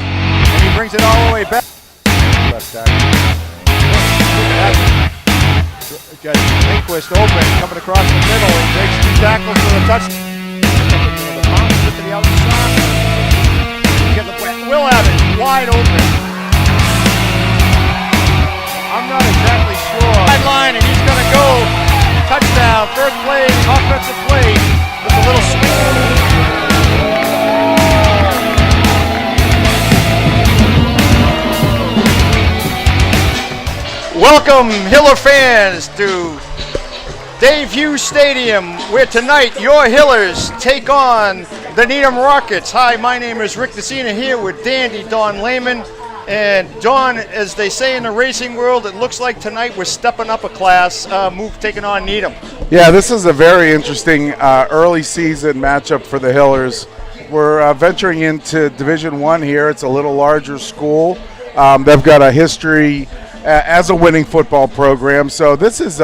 and he brings it all the way back. Left tackle. Got Lindquist open, coming across the middle. He takes 2 tackles for the touchdown. The bounce to the outside. Will have it wide open. I'm not exactly sure. Sideline, and he's going to go. Touchdown, third play, offensive play with a little swing. Welcome, Hiller fans, to Dave Hughes Stadium, where tonight your Hillers take on the Needham Rockets. Hi, my name is Rick DeCina here with Dandy Don Lehman. And Don, as they say in the racing world, it looks like tonight we're stepping up a class, taking on Needham. Yeah, this is a very interesting early season matchup for the Hillers. We're venturing into Division I here. It's a little larger school. They've got a history as a winning football program. So this is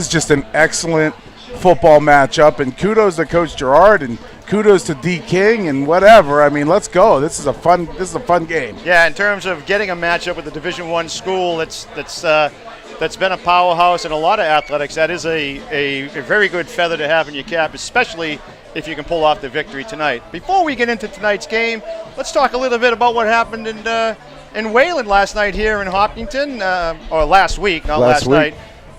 just an excellent football matchup, and kudos to Coach Gerard and kudos to D. King and whatever. I mean, let's go. This is a fun game. Yeah, in terms of getting a matchup with the Division I school, that's been a powerhouse in a lot of athletics. That is a very good feather to have in your cap, especially if you can pull off the victory tonight. Before we get into tonight's game, let's talk a little bit about what happened in Wayland last night here in Hopkinton, or last week, not last night.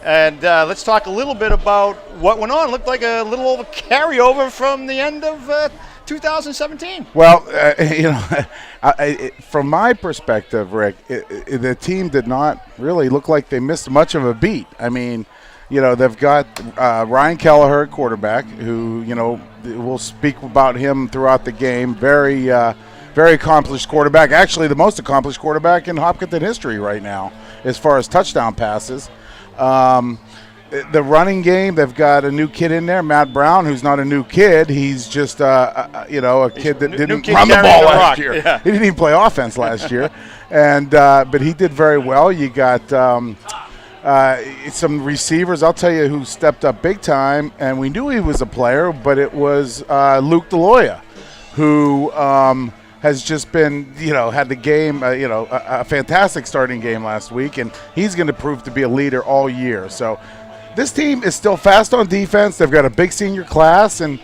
And let's talk a little bit about what went on. It looked like a little over carryover from the end of 2017. Well, from my perspective, Rick, the team did not really look like they missed much of a beat. I mean, they've got Ryan Kelleher, quarterback, who, we'll speak about him throughout the game. Very accomplished quarterback. Actually, the most accomplished quarterback in Hopkinton history right now as far as touchdown passes. The running game, they've got a new kid in there, Matt Brown, who's not a new kid. He's just a kid that didn't run the ball last year. Yeah. He didn't even play offense last year, and but he did very well. You got some receivers. I'll tell you who stepped up big time, and we knew he was a player, but it was Luke DeLoya, who has just been, had the game, a fantastic starting game last week, and he's going to prove to be a leader all year. So this team is still fast on defense. They've got a big senior class, and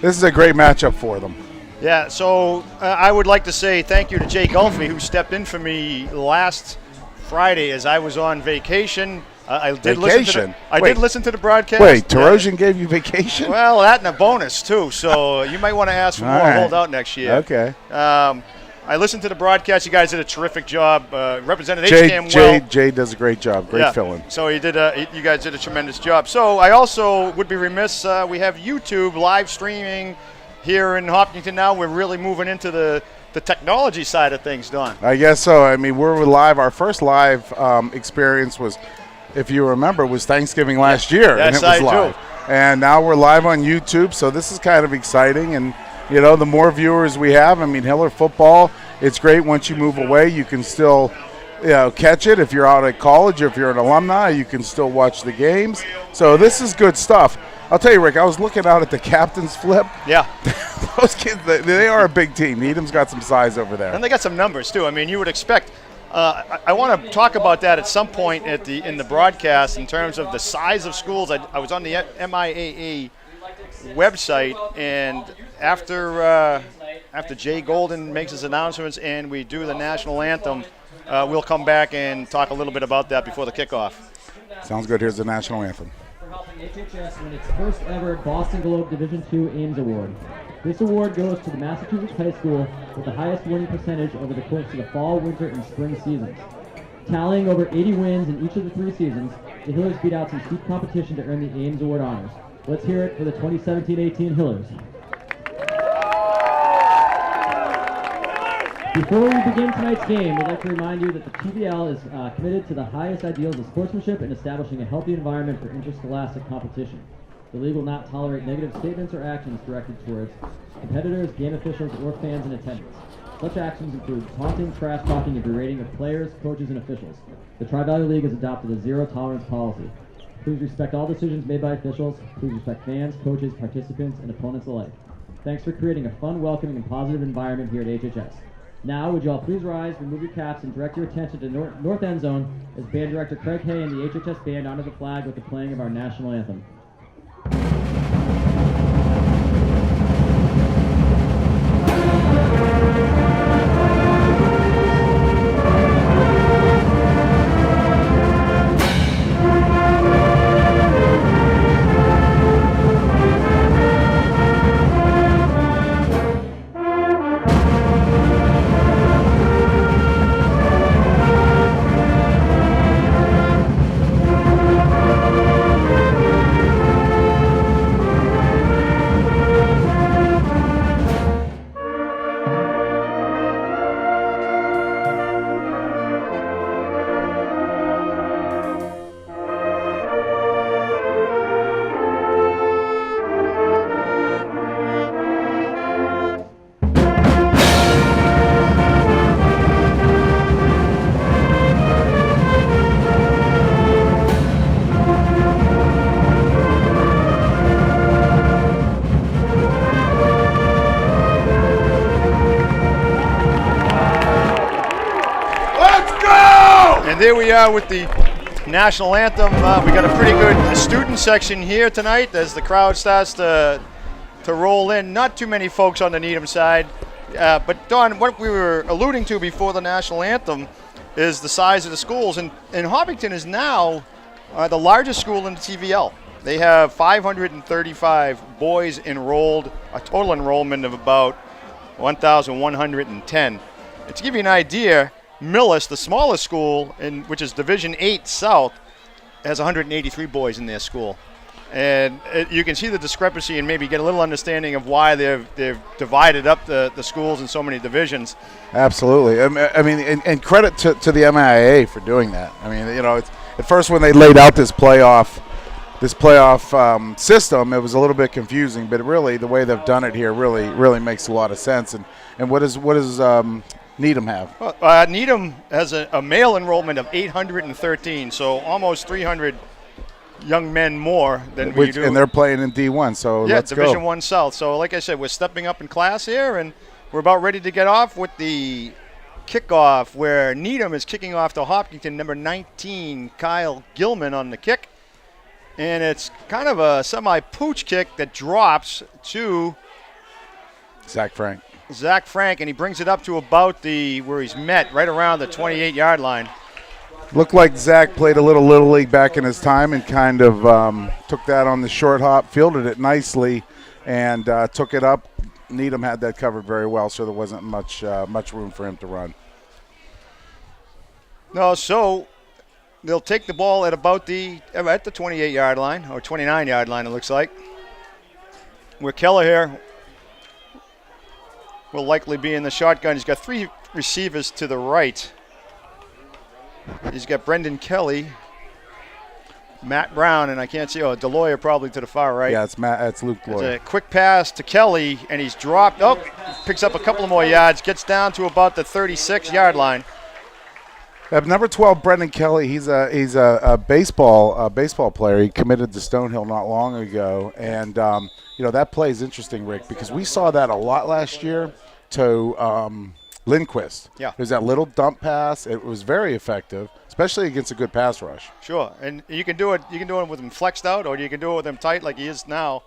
this is a great matchup for them. Yeah, so I would like to say thank you to Jay Gulfey, who stepped in for me last Friday as I was on vacation. I did listen to the broadcast. Wait, Terosian gave you vacation? Well, that and a bonus, too. So you might want to ask for more holdout next year. Okay. I listened to the broadcast. You guys did a terrific job. Represented HCAM well. Jay does a great job. Great fill-in. So you guys did a tremendous job. So I also would be remiss. We have YouTube live streaming here in Hopkinton now. We're really moving into the technology side of things, Don. I guess so. I mean, we're live. Our first live experience was, if you remember, was Thanksgiving last year. Yes, and it was live. And now we're live on YouTube, so this is kind of exciting. And, the more viewers we have, I mean, Hiller football, it's great once you move away. You can still, catch it. If you're out at college or if you're an alumni, you can still watch the games. So this is good stuff. I'll tell you, Rick, I was looking out at the captain's flip. Yeah. Those kids, they are a big team. Needham's got some size over there. And they got some numbers, too. I mean, you would expect. I want to talk about that at some point in the broadcast in terms of the size of schools. I was on the MIAA website, and after Jay Golden makes his announcements and we do the national anthem, we'll come back and talk a little bit about that before the kickoff. Sounds good. Here's the national anthem. For helping HHS win its first ever Boston Globe Division II Ames Award. This award goes to the Massachusetts high school with the highest winning percentage over the course of the fall, winter, and spring seasons. Tallying over 80 wins in each of the 3 seasons, the Hillers beat out some steep competition to earn the Ames Award honors. Let's hear it for the 2017-18 Hillers. Before we begin tonight's game, we'd like to remind you that the PBL is committed to the highest ideals of sportsmanship and establishing a healthy environment for interscholastic competition. The league will not tolerate negative statements or actions directed towards competitors, game officials, or fans in attendance. Such actions include taunting, trash talking, and berating of players, coaches, and officials. The Tri-Valley League has adopted a zero-tolerance policy. Please respect all decisions made by officials. Please respect fans, coaches, participants, and opponents alike. Thanks for creating a fun, welcoming, and positive environment here at HHS. Now, would you all please rise, remove your caps, and direct your attention to North End Zone as Band Director Craig Hay and the HHS Band honor the flag with the playing of our national anthem. There we are with the national anthem. We got a pretty good student section here tonight as the crowd starts to roll in. Not too many folks on the Needham side. But Don, what we were alluding to before the national anthem is the size of the schools. And Hopkinton is now the largest school in the TVL. They have 535 boys enrolled, a total enrollment of about 1,110. And to give you an idea, Millis, the smallest school, which is Division 8 South, has 183 boys in their school. And you can see the discrepancy and maybe get a little understanding of why they've divided up the schools in so many divisions. Absolutely. I mean, and credit to the MIAA for doing that. I mean, you know, at first when they laid out this playoff system, it was a little bit confusing, but really the way they've done it here really makes a lot of sense. And what does Needham have? Well, Needham has a male enrollment of 813, so almost 300 young men more than we do. And they're playing in D1, so let's go. Division 1 South. So like I said, we're stepping up in class here, and we're about ready to get off with the kickoff, where Needham is kicking off to Hopkinton, number 19, Kyle Gilman on the kick. And it's kind of a semi-pooch kick that drops to Zach Frank, and he brings it up to about where he's met, right around the 28-yard line. Looked like Zach played a little League back in his time and kind of took that on the short hop, fielded it nicely, and took it up. Needham had that covered very well, so there wasn't much room for him to run. No, so they'll take the ball at about at the 28-yard line, or 29-yard line it looks like, where Kelleher will likely be in the shotgun. He's got three receivers to the right. He's got Brendan Kelly, Matt Brown, and I can't see, Deloyer probably to the far right. Yeah, it's Luke Deloyer. It's a quick pass to Kelly, and he's dropped. Picks up a couple of more yards, gets down to about the 36-yard line. Number 12, Brendan Kelly. He's a baseball player. He committed to Stonehill not long ago, and that play is interesting, Rick, because we saw that a lot last year to Lindquist. Yeah, there's that little dump pass. It was very effective, especially against a good pass rush. Sure, and you can do it. You can do it with him flexed out, or you can do it with him tight like he is now.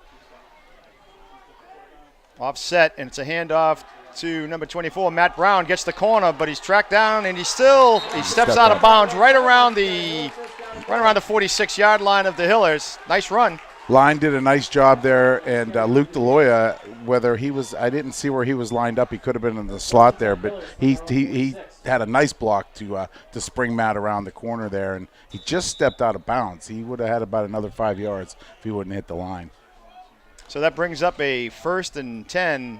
Offset, and it's a handoff to number 24, Matt Brown. Gets the corner, but he's tracked down, and he steps out of bounds right around the 46-yard line of the Hillers. Nice run. Line did a nice job there, and Luke Deloya, I didn't see where he was lined up. He could have been in the slot there, but he had a nice block to spring Matt around the corner there, and he just stepped out of bounds. He would have had about another 5 yards if he wouldn't hit the line. So that brings up a 1st and 10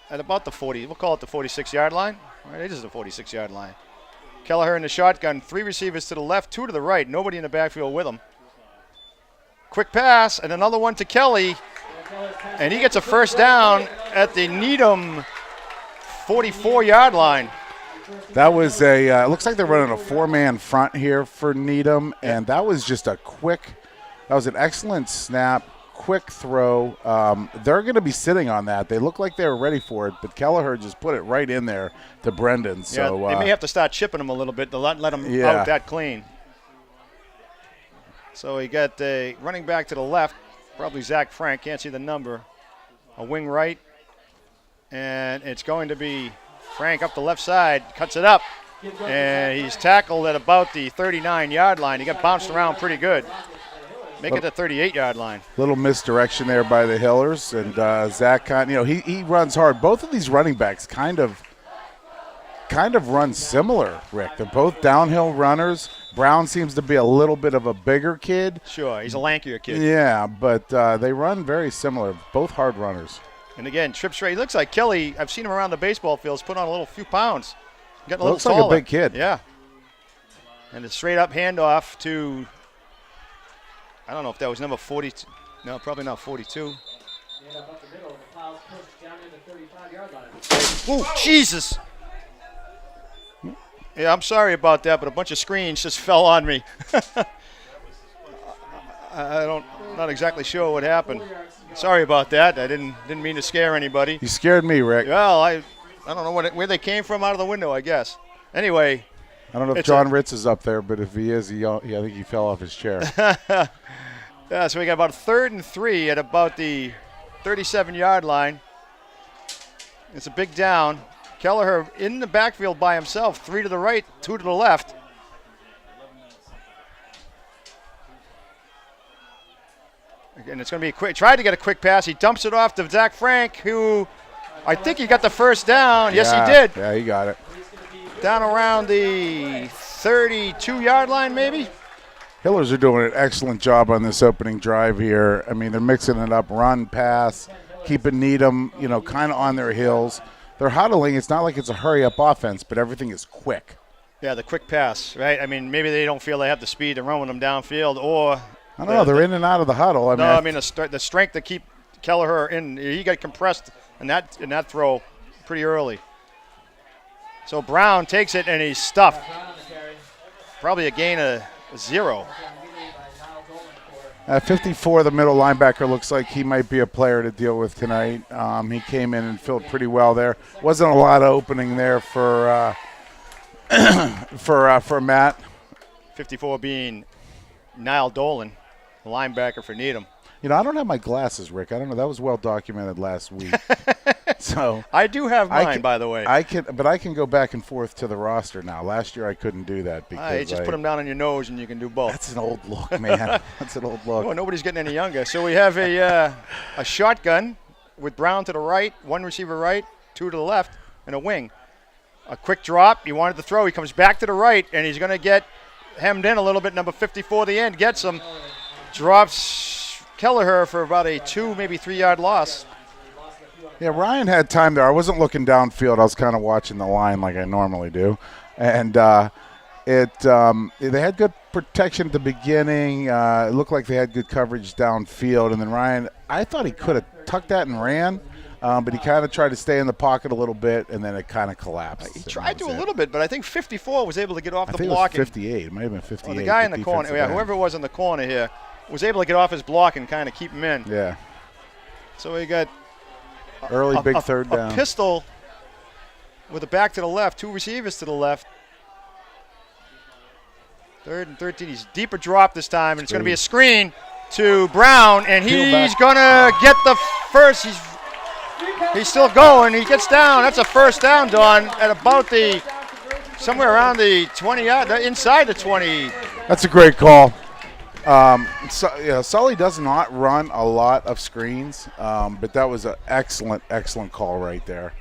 at about the 40. We'll call it the 46-yard line. All right, it is the 46-yard line. Kelleher in the shotgun, three receivers to the left, two to the right. Nobody in the backfield with him. Quick pass, and another one to Kelly, and he gets a first down at the Needham 44-yard line. That was it looks like they're running a four-man front here for Needham, and that was just that was an excellent snap, quick throw. They're going to be sitting on that. They look like they were ready for it, but Kelleher just put it right in there to Brendan. So they may have to start chipping him a little bit to let him Yeah. out that clean. So he got a running back to the left, probably Zach Frank, can't see the number. A wing right, and it's going to be Frank up the left side, cuts it up, and he's tackled at about the 39-yard line. He got bounced around pretty good. Make it the 38-yard line. Little misdirection there by the Hillers, and Zach, he runs hard. Both of these running backs kind of run similar, Rick. They're both downhill runners. Brown seems to be a little bit of a bigger kid. Sure, he's a lankier kid. Yeah, but they run very similar. Both hard runners. And again, trips straight. He looks like Kelly. I've seen him around the baseball fields, put on a few pounds. Getting a little Looks taller. like a big kid. Yeah. And a straight up handoff to, I don't know if that was number 42. No, probably not 42. Oh, Jesus. Yeah, I'm sorry about that, but a bunch of screens just fell on me. Not exactly sure what happened. Sorry about that. I didn't mean to scare anybody. You scared me, Rick. Well, I don't know where they came from out of the window, I guess. Anyway. I don't know if John Ritz is up there, but if he is, I think he fell off his chair. Yeah, so we got about 3rd and 3 at about the 37-yard line. It's a big down. Kelleher in the backfield by himself, 3 to the right, 2 to the left. And it's going to be quick. Tried to get a quick pass. He dumps it off to Zach Frank, who I think he got the first down. Yes, he did. Yeah, he got it. Down around the 32-yard line, maybe. Hillers are doing an excellent job on this opening drive here. I mean, they're mixing it up, run, pass, keeping Needham, kind of on their heels. They're huddling. It's not like it's a hurry-up offense, but everything is quick. Yeah, the quick pass, right? I mean, maybe they don't feel they have the speed to run with them downfield, or I don't know. They're in and out of the huddle. I mean, the strength to keep Kelleher in. He got compressed in that throw pretty early. So Brown takes it, and he's stuffed. Probably a gain of 0. At 54, the middle linebacker looks like he might be a player to deal with tonight. He came in and filled pretty well there. Wasn't a lot of opening there for Matt. 54 being Niall Dolan, the linebacker for Needham. I don't have my glasses, Rick. I don't know. That was well documented last week. So I do have mine, by the way. But I can go back and forth to the roster now. Last year I couldn't do that because just put them down on your nose and you can do both. That's an old look, man. That's an old look. Well, nobody's getting any younger. So we have a shotgun with Brown to the right, 1 receiver right, 2 to the left, and a wing. A quick drop. He wanted to throw. He comes back to the right, and he's going to get hemmed in a little bit. Number 54, the end, gets him. Drops Kelleher for about a 2, maybe 3-yard loss. Yeah, Ryan had time there. I wasn't looking downfield. I was kind of watching the line like I normally do. And they had good protection at the beginning. It looked like they had good coverage downfield. And then Ryan, I thought he could have tucked that and ran, but he kind of tried to stay in the pocket a little bit, and then it kind of collapsed. He tried to a little bit, but I think 54 was able to get off the block. block. It was 58. It might have been 58. Well, the guy in the corner, whoever it was in the corner here, was able to get off his block and kind of keep him in. Yeah. So we got early big third down. A pistol with a back to the left, 2 receivers to the left. 3rd and 13. He's deeper drop this time, and it's going to be a screen to Brown, and he's going to get the first. He's still going. He gets down. That's a first down, Don, at about somewhere around the 20, inside the 20. That's a great call. Sully does not run a lot of screens, but that was an excellent call right there.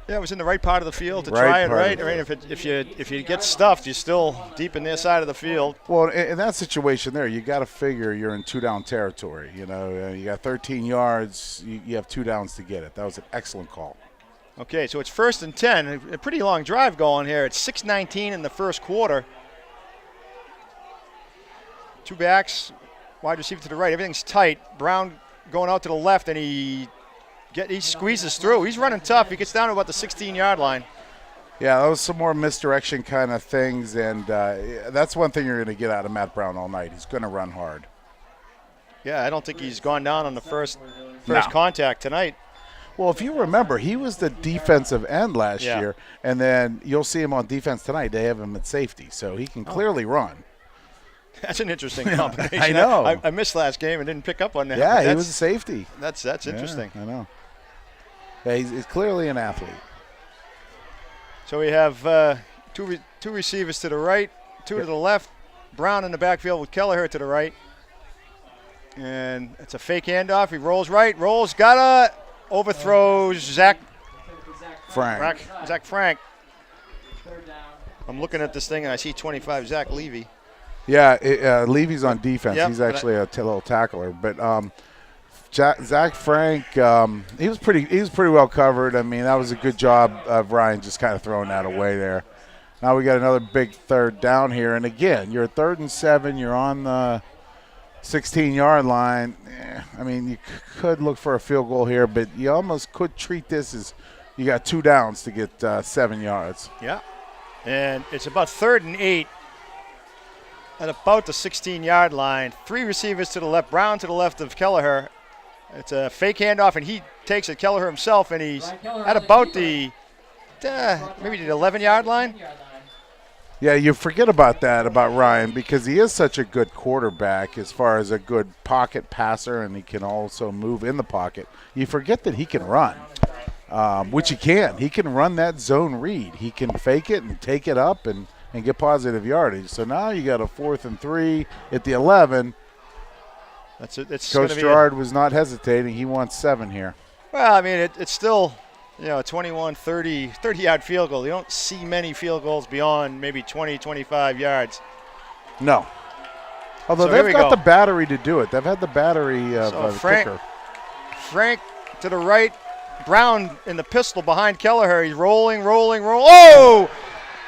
Yeah, it was in the right part of the field to try it, right? I mean, if you get stuffed, you're still deep in their side of the field. Well, in that situation there, you got to figure you're in 2-down territory. You got 13 yards. You have 2 downs to get it. That was an excellent call. Okay, so it's 1st and 10. A pretty long drive going here. It's 6:19 in the first quarter. 2 backs, wide receiver to the right. Everything's tight. Brown going out to the left, and he squeezes through. He's running tough. He gets down to about the 16-yard line. Yeah, that was some more misdirection kind of things, and that's one thing you're going to get out of Matt Brown all night. He's going to run hard. Yeah, I don't think he's gone down on the first No. contact tonight. Well, if you remember, he was the defensive end last Yeah. year, and then you'll see him on defense tonight. They have him at safety, so he can clearly run. That's an interesting combination. I know. I missed last game and didn't pick up on that. Yeah, but he was a safety. That's interesting. Yeah, I know. Yeah, he's clearly an athlete. So we have two receivers to the right, two to the left. Brown in the backfield with Kelleher to the right. And it's a fake handoff. He rolls right, overthrows Zach Frank. Frank. I'm looking at this thing and I see 25 Zach Levy. Yeah, Levy's on defense. Yep, He's actually a little tackler. But Zach Frank, he was pretty well covered. I mean, that was a good job of Ryan just kind of throwing that away there. Now we got another big third down here. And again, you're 3rd and 7. You're on the 16-yard line. I mean, you could look for a field goal here, but you almost could treat this as you got 2 downs to get 7 yards. Yeah. And it's about 3rd and 8 at about the 16-yard line. 3 receivers to the left, Brown to the left of Kelleher. It's a fake handoff, and he takes it, Kelleher himself, and he's at about the maybe the 11-yard line. Yeah, you forget about that about Ryan because he is such a good quarterback as far as a good pocket passer, and he can also move in the pocket. You forget that he can run, which he can. He can run that zone read. He can fake it and take it up and get positive yardage. So now you got a 4th and 3 at the 11. That's it. It's Coach Gerard was not hesitating. He wants 7 here. Well, I mean, it's still, a 21, 30-yard field goal. You don't see many field goals beyond maybe 20, 25 yards. No. Although So here they've we got go. the battery to do it. They've had the battery of the kicker. Frank to the right. Brown in the pistol behind Kelleher. He's rolling. Oh!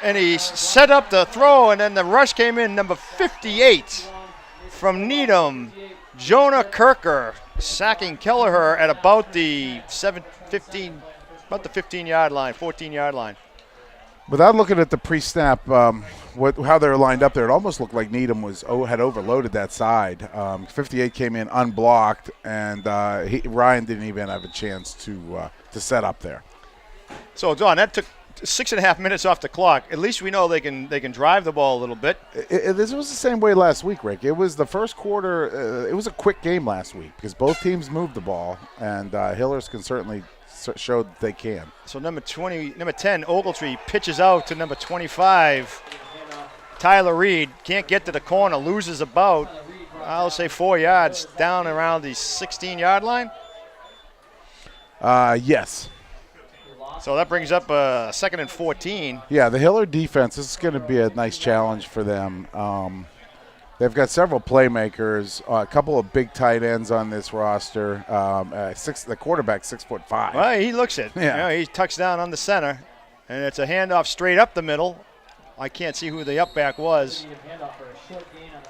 And he set up the throw, and then the rush came in. Number 58 from Needham, Jonah Kirker, sacking Kelleher at about the 15-yard line, 14-yard line. Without looking at the pre-snap, how they were lined up there, it almost looked like Needham had overloaded that side. 58 came in unblocked, and Ryan didn't even have a chance to set up there. So, Don, that took 6.5 minutes off the clock. At least we know they can drive the ball a little bit. This was the same way last week, Rick. It was the first quarter. It was a quick game last week because both teams moved the ball, and Hillers can certainly show that they can. So number 10, Ogletree pitches out to number 25, Tyler Reed. Can't get to the corner, loses about, I'll say 4 yards down around the 16-yard line. Yes. So that brings up a 2nd and 14. Yeah, the Hiller defense, this is going to be a nice challenge for them. They've got several playmakers, a couple of big tight ends on this roster. The quarterback, 6'5". Well, he looks it. Yeah. He tucks down on the center, and it's a handoff straight up the middle. I can't see who the up back was.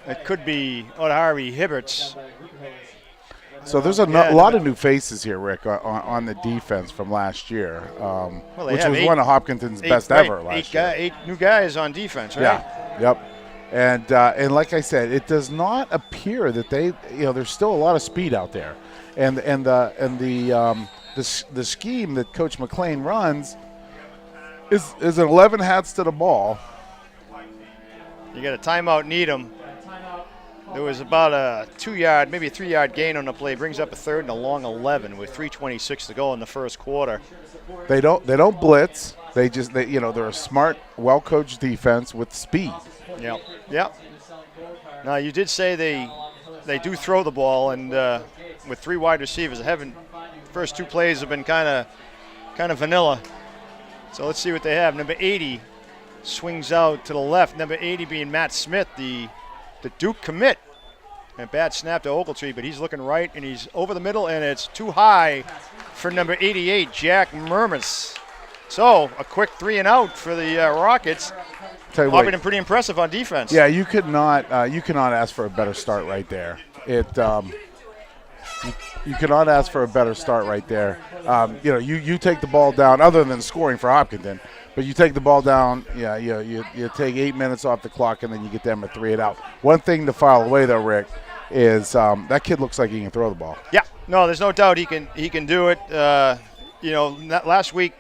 It could be Harvey Hibberts. So there's a lot of new faces here, Rick, on the defense from last year, which was one of Hopkinton's best ever last year. 8 new guys on defense, right? Yeah, yep. And like I said, it does not appear that there's still a lot of speed out there, and the scheme that Coach McLean runs is an 11 hats to the ball. You got a timeout, Needham. There was about a 2-yard, maybe a 3-yard gain on the play. Brings up a 3rd and a long 11 with 3:26 to go in the first quarter. They don't blitz. They're a smart, well-coached defense with speed. Yep. Now you did say they do throw the ball, and with 3 wide receivers, first 2 plays have been kind of vanilla. So let's see what they have. Number 80 swings out to the left. Number 80 being Matt Smith, the Duke commit. And a bad snap to Ogletree, but he's looking right, and he's over the middle, and it's too high for number 88, Jack Murmas. So a quick 3 and out for the Rockets. Been pretty impressive on defense. Yeah, you cannot ask for a better start right there. You cannot ask for a better start right there. You take the ball down, other than scoring for Hopkinton, but you take the ball down. Yeah, you take 8 minutes off the clock, and then you get them a 3 and out. One thing to file away though, Rick, is that kid looks like he can throw the ball. Yeah, no, there's no doubt he can do it. Last week,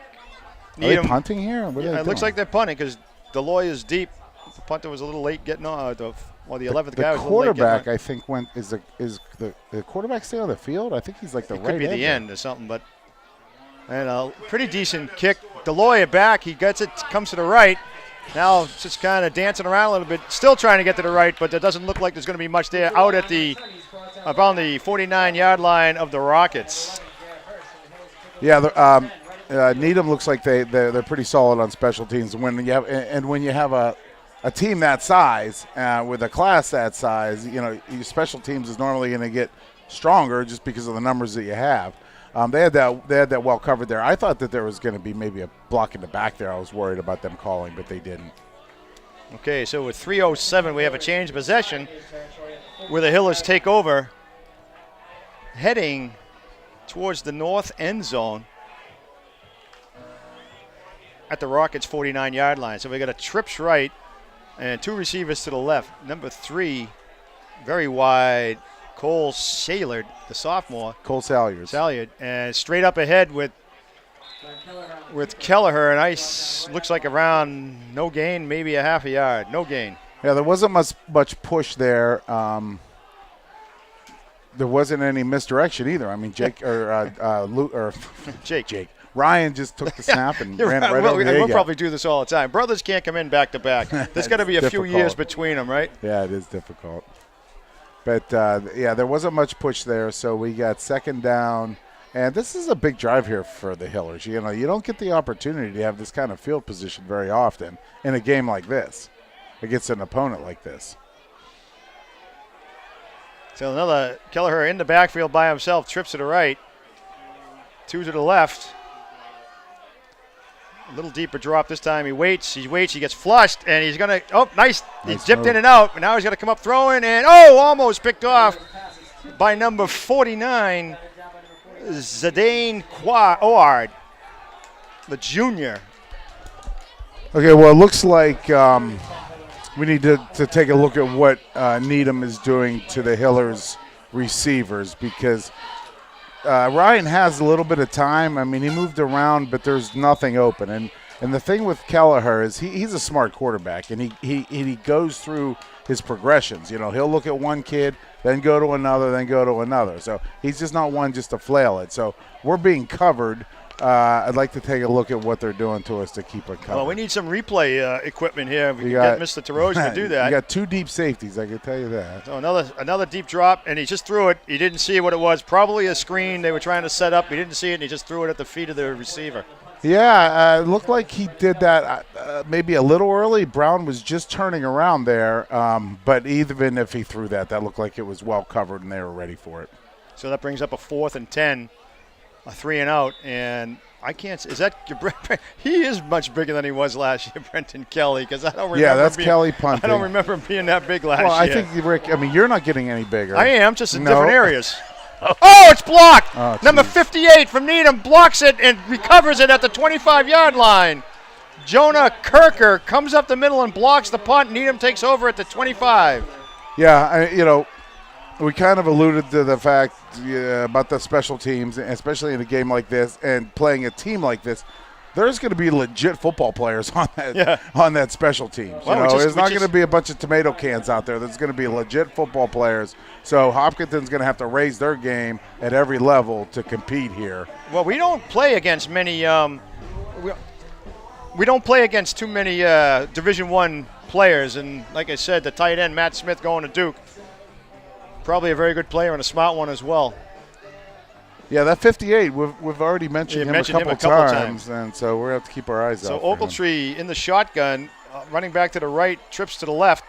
Are they punting here? What are they it looks doing? like they're punting because Deloy is deep. The punter was a little late getting on. The 11th the guy was a little late getting quarterback, on. I think, is the quarterback still on the field? I think he's like the It right could be the end. end or something, but and a pretty decent kick. Deloy back, he gets it, comes to the right. Now it's just kind of dancing around a little bit, still trying to get to the right, but there doesn't look like there's going to be much there. Out at around the 49-yard line of the Rockets. Yeah, Needham looks like they're pretty solid on special teams. When you have a team that size with a class that size, your special teams is normally going to get stronger just because of the numbers that you have. They had that well covered there. I thought that there was going to be maybe a block in the back there. I was worried about them calling, but they didn't. Okay, so with 3:07, we have a change of possession where the Hillers take over, heading towards the north end zone at the Rockets' 49-yard line. So we got a trips right and two receivers to the left. Number 3, very wide, Cole Sailard, the sophomore. Cole Salyard. And straight up ahead with Kelleher, and ice looks like around no gain, maybe a half a yard. No gain. Yeah, there wasn't much push there. There wasn't any misdirection either. I mean, Jake Jake. Ryan just took the snap and ran it right over the We'll A-gap. probably do this all the time. Brothers can't come in back to back. There's got to be a few difficult. years between them, right? Yeah, it is difficult. But, there wasn't much push there, so we got second down. And this is a big drive here for the Hillers. You don't get the opportunity to have this kind of field position very often in a game like this against an opponent like this. So another Kelleher in the backfield by himself, trips to the right, 2 to the left. A little deeper drop this time. He waits, he gets flushed, and he's going to, nice. He dipped in and out, but now he's going to come up throwing, and almost picked off by number 49, Zidane Ouard, the junior. Okay, well, it looks like we need to take a look at what Needham is doing to the Hillers receivers because Ryan has a little bit of time. I mean, he moved around, but there's nothing open. And the thing with Kelleher is he's a smart quarterback, and he goes through his progressions. He'll look at one kid, then go to another, then go to another. So he's just not one just to flail it. So we're being covered. I'd like to take a look at what they're doing to us to keep it covered. Well, we need some replay equipment here. We can get Mr. Tarosian to do that. You got 2 deep safeties, I can tell you that. So another deep drop, and he just threw it. He didn't see what it was. Probably a screen they were trying to set up. He didn't see it, and he just threw it at the feet of the receiver. Yeah, it looked like he did that maybe a little early. Brown was just turning around there, but even if he threw that looked like it was well covered, and they were ready for it. So that brings up a 4th and 10, a 3 and out, and I can't. Is that he is much bigger than he was last year, Brenton Kelly? Because I don't remember. Yeah, that's Kelly punting. I don't remember him being that big last year. Well, I think Rick. I mean, you're not getting any bigger. I am, just in No. different areas. It's blocked. Oh, Number geez. 58 from Needham blocks it and recovers it at the 25-yard line. Jonah Kirker comes up the middle and blocks the punt. Needham takes over at the 25. Yeah, we kind of alluded to the fact about the special teams, especially in a game like this and playing a team like this. There's going to be legit football players on that special teams. There's not going to be a bunch of tomato cans out there. There's going to be legit football players. So Hopkinton's going to have to raise their game at every level to compete here. Well, we don't play against many. We don't play against too many Division I players, and like I said, the tight end Matt Smith going to Duke, probably a very good player and a smart one as well. Yeah, that 58, we've already mentioned him a couple times, and so we're going to have to keep our eyes out. So Ogletree in the shotgun, running back to the right, trips to the left,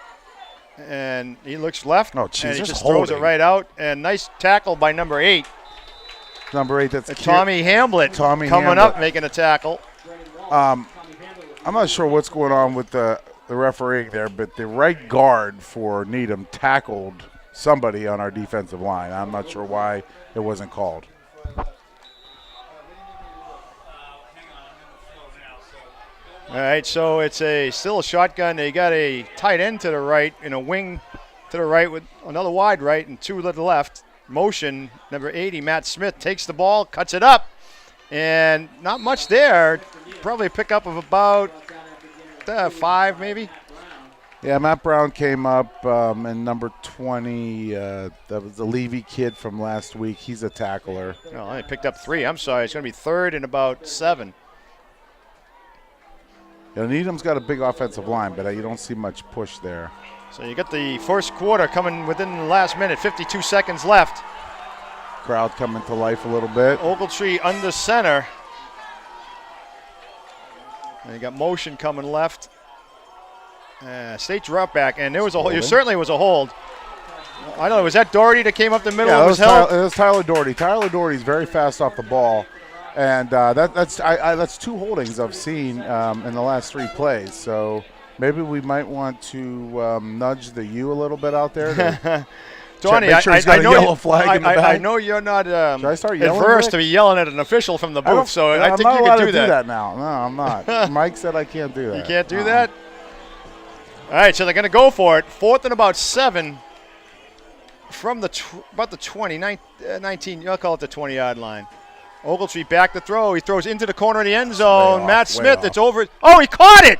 and he looks left, and he just throws it right out. And nice tackle by number 8. Number 8, that's Tommy Hamblett coming up, making a tackle. I'm not sure what's going on with the refereeing there, but the right guard for Needham tackled somebody on our defensive line. I'm not sure why it wasn't called. All right, so it's still a shotgun. They got a tight end to the right in a wing to the right with another wide right and 2 to the left. Motion, number 80, Matt Smith, takes the ball, cuts it up, and not much there. Probably a pickup of about 5 maybe. Yeah, Matt Brown came up, and number 20, that was the Levy kid from last week. He's a tackler. No, I picked up 3. I'm sorry. It's going to be 3rd and about 7. You know, Needham's got a big offensive line, but you don't see much push there. So you got the first quarter coming within the last minute, 52 seconds left. Crowd coming to life a little bit. Ogletree under center. And you got motion coming left. State drop back, and there certainly was a hold. I don't know, was that Doherty that came up the middle Yeah, and was held? It was Tyler Doherty. Tyler Doherty's very fast off the ball, and that's 2 holdings I've seen in the last 3 plays. So maybe we might want to nudge the U a little bit out there. Donnie, make sure he's got a yellow flag in the back. I know you're not I start yelling adverse Rick? to be yelling at an official from the booth, so I think I'm not you allowed can to do that. now. No, I'm not. Mike said I can't do that. You can't do that? All right, so they're going to go for it. 4th and about 7 from about the 19, I'll call it the 20-yard line. Ogletree back to throw. He throws into the corner of the end zone. Matt Smith, it's over. Oh, he caught it!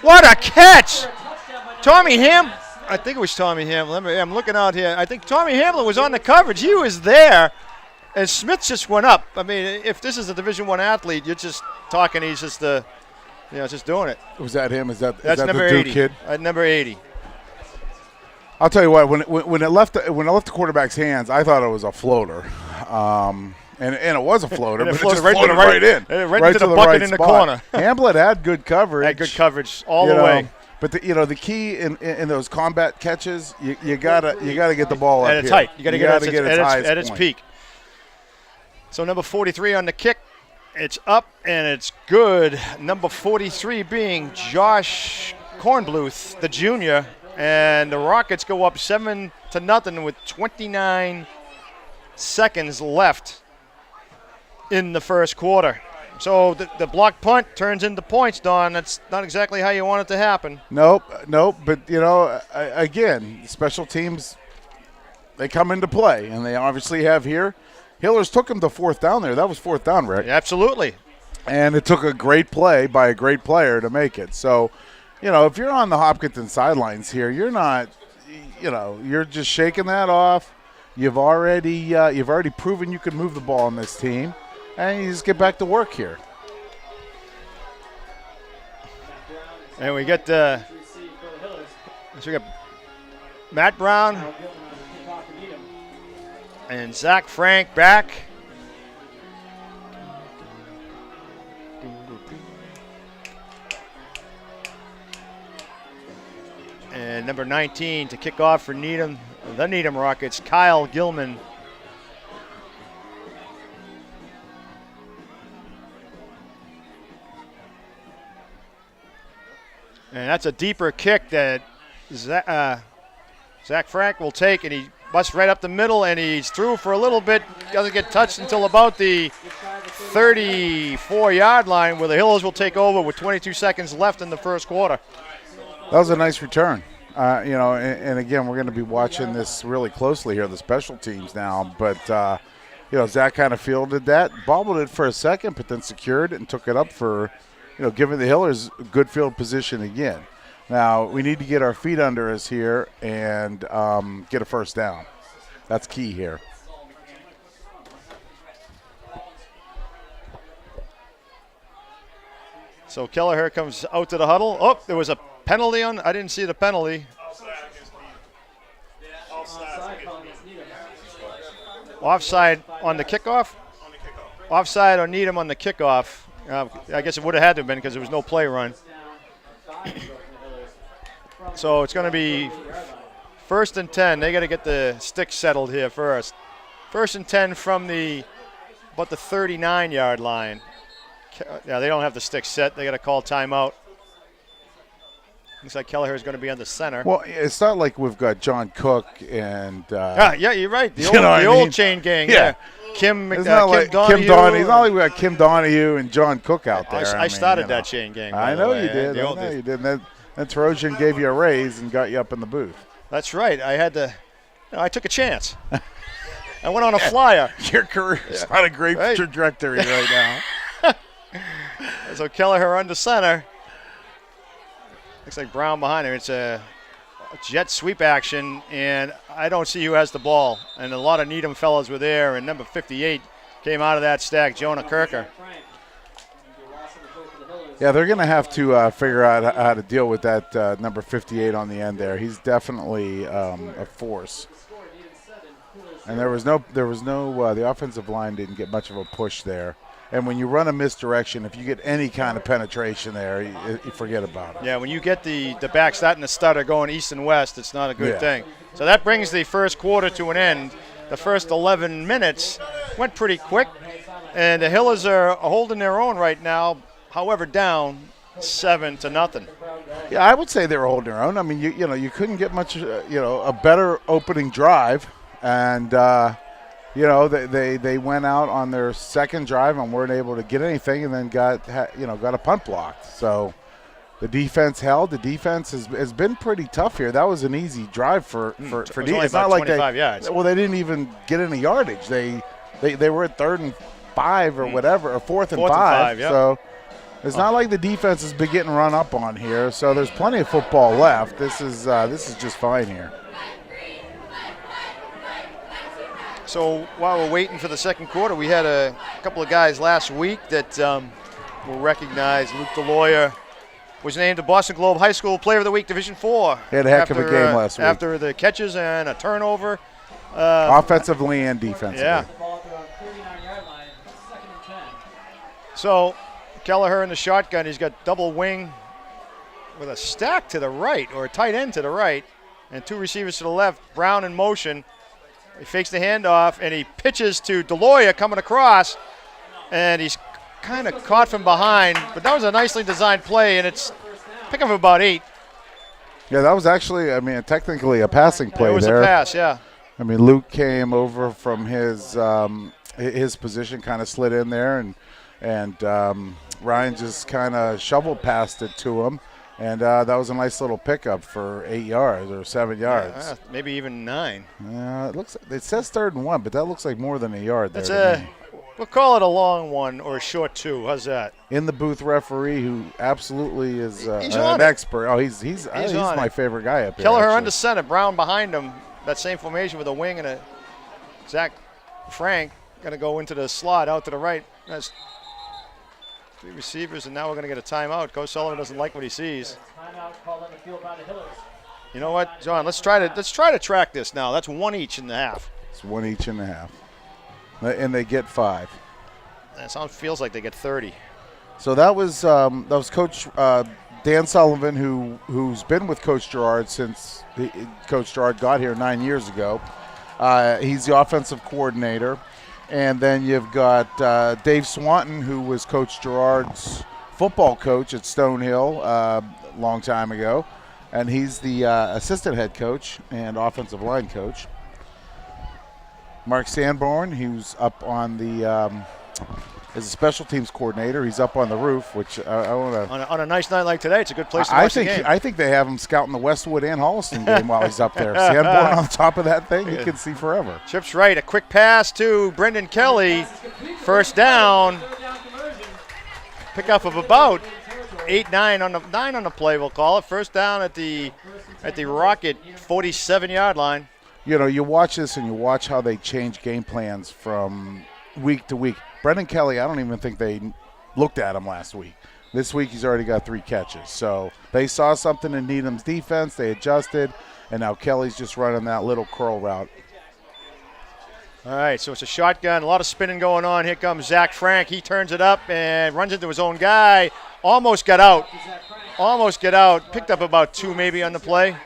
What a catch! Tommy Hamlin. I think it was Tommy Hamlin. I'm looking out here. I think Tommy Hamlin was on the coverage. He was there, and Smith just went up. I mean, if this is a Division I athlete, you're just talking. He's just just doing it. Was that him? That's number the Duke 80. kid? Number 80. I'll tell you what. When it left the quarterback's hands, I thought it was a floater, and it was a floater, but it just floated right in, right into the bucket in the corner. Hamblin had good coverage. Had good coverage all the way. But the key in those combat catches, you gotta get the ball at up its here. height. You gotta get it at its peak. So number 43 on the kick. It's up and it's good. Number 43 being Josh Kornbluth, the junior, and the Rockets go up 7-0 with 29 seconds left in the first quarter. So the block punt turns into points, Don. That's not exactly how you want it to happen. Nope. But again, special teams, they come into play, and they obviously have here. Hillers took him to 4th down there. That was 4th down, Rick. Absolutely. And it took a great play by a great player to make it. So, if you're on the Hopkinton sidelines here, you're not, you're just shaking that off. You've already proven you can move the ball on this team, and you just get back to work here. And we got Matt Brown and Zach Frank back. And number 19 to kick off for Needham, the Needham Rockets, Kyle Gilman. And that's a deeper kick that Zach Frank will take, and he busts right up the middle, and he's through for a little bit. Doesn't get touched until about the 34-yard line, where the Hillers will take over with 22 seconds left in the first quarter. That was a nice return. And again, we're going to be watching this really closely here, the special teams now. But, Zach kind of fielded that, bobbled it for a second, but then secured it and took it up for, giving the Hillers good field position again. Now, we need to get our feet under us here and get a first down. That's key here. So Kelleher comes out to the huddle. Oh, there was a penalty on. I didn't see the penalty. Offside on the kickoff? Offside on Needham on the kickoff. I guess it would have had to have been because there was no play run. So it's going to be 1st and 10. They got to get the sticks settled here first. 1st and 10 from about the 39-yard line. Yeah, they don't have the sticks set. They got to call timeout. Looks like Kelleher is going to be on the center. Well, it's not like we've got John Cook and. Yeah, you're right. The old chain gang. Yeah. Kim Donahue. It's not like we got Kim Donahue and John Cook out there. I started that chain gang. I know you did. You did. And Trojan gave you a raise and got you up in the booth. That's right. I took a chance. I went on a flyer. Your career's on a great trajectory right now. So Kelleher under center. Looks like Brown behind him. It's a jet sweep action, and I don't see who has the ball. And a lot of Needham fellows were there, and number 58 came out of that stack, Jonah Kirker. Yeah, they're going to have to figure out how to deal with that number 58 on the end there. He's definitely a force. And there was no the offensive line didn't get much of a push there. And when you run a misdirection, if you get any kind of penetration there, you forget about it. Yeah, when you get the back starting to stutter going east and west, it's not a good thing. So that brings the first quarter to an end. The first 11 minutes went pretty quick, and the Hillers are holding their own right now, however down 7-0. Yeah, I would say they were holding their own. I mean, you couldn't get much, a better opening drive. And, they went out on their second drive and weren't able to get anything, and then got a punt blocked. So the defense held. The defense has been pretty tough here. That was an easy drive for Needham. It's not like 25 yards. Well, they didn't even get any yardage. They were at 3rd and 5 or whatever, or 4th and 5. Yeah. So it's not like the defense has been getting run up on here. So there's plenty of football left. This is just fine here. So while we're waiting for the second quarter, we had a couple of guys last week that were recognized. Luke DeLoyer was named the Boston Globe High School Player of the Week, Division IV. He had a heck of a game last week. After the catches and a turnover. Offensively and defensively. Yeah. So Kelleher in the shotgun. He's got double wing with a stack to the right, or a tight end to the right, and 2 receivers to the left. Brown in motion. He fakes the handoff, and he pitches to DeLoyer coming across, and he's kind of caught from behind. But that was a nicely designed play, and it's pick up about 8. Yeah, that was actually, technically a passing play there. It was a pass, yeah. I mean, Luke came over from his position, kind of slid in there, and Ryan just kind of shovel passed it to him. And that was a nice little pickup for 8 yards or 7 yards. Maybe even 9. It says 3rd and 1, but that looks like more than a yard there. We'll call it a long one or a short 2. How's that? In the booth referee, who absolutely is an expert. Oh, he's my favorite guy up here. Kelleher under center, Brown behind him. That same formation with a wing and a Zach Frank going to go into the slot out to the right. That's 3 receivers, and now we're going to get a timeout. Coach Sullivan doesn't like what he sees. Timeout called on the field by the Hillers. You know what, John? Let's try to track this now. That's 1 each in the half. It's 1 each in the half, and they get 5. That feels like they get 30. So that was Coach Dan Sullivan, who's been with Coach Gerard since Coach Gerard got here 9 years ago. He's the offensive coordinator. And then you've got Dave Swanton, who was Coach Gerard's football coach at Stonehill a long time ago. And he's the assistant head coach and offensive line coach. Mark Sanborn, who's up on the is a special teams coordinator. He's up on the roof, which I want to. On a nice night like today, it's a good place to watch the game. I think they have him scouting the Westwood and Holliston game while he's up there. Sanborn on top of that thing, he can see forever. Chip's right. A quick pass to Brendan Kelly. First down. Pickup of about 9 on the play, we'll call it. First down at the Rocket 47-yard line. You watch this and you watch how they change game plans from week to week. Brendan Kelly, I don't even think they looked at him last week. This week he's already got 3 catches. So they saw something in Needham's defense, they adjusted, and now Kelly's just running that little curl route. All right, so it's a shotgun, a lot of spinning going on. Here comes Zach Frank. He turns it up and runs into his own guy. Almost got out. Picked up about 2 maybe on the play.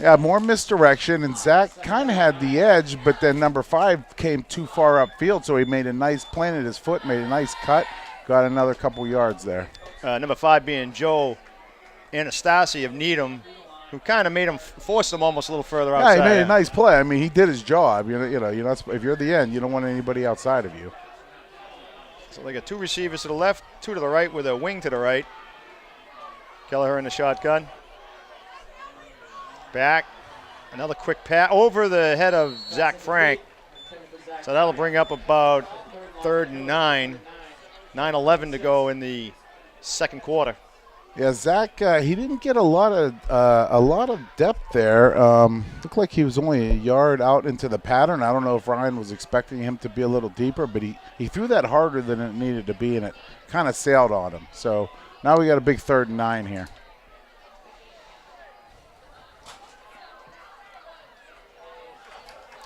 Yeah, more misdirection, and Zach kind of had the edge, but then number 5 came too far upfield, so he made a nice, planted his foot, made a nice cut, got another couple yards there. Number 5 being Joe Anastasi of Needham, who kind of forced him almost a little further outside. Yeah, he made a nice play. I mean, he did his job. If you're the end, you don't want anybody outside of you. So they got 2 receivers to the left, 2 to the right with a wing to the right. Kelleher in the shotgun. Back. Another quick pass over the head of Zach Frank. So that'll bring up about 3rd and 9. 9:11 to go in the second quarter. Yeah, Zach, he didn't get a lot of depth there. Looked like he was only a yard out into the pattern. I don't know if Ryan was expecting him to be a little deeper, but he threw that harder than it needed to be, and it kind of sailed on him. So now we got a big 3rd and 9 here.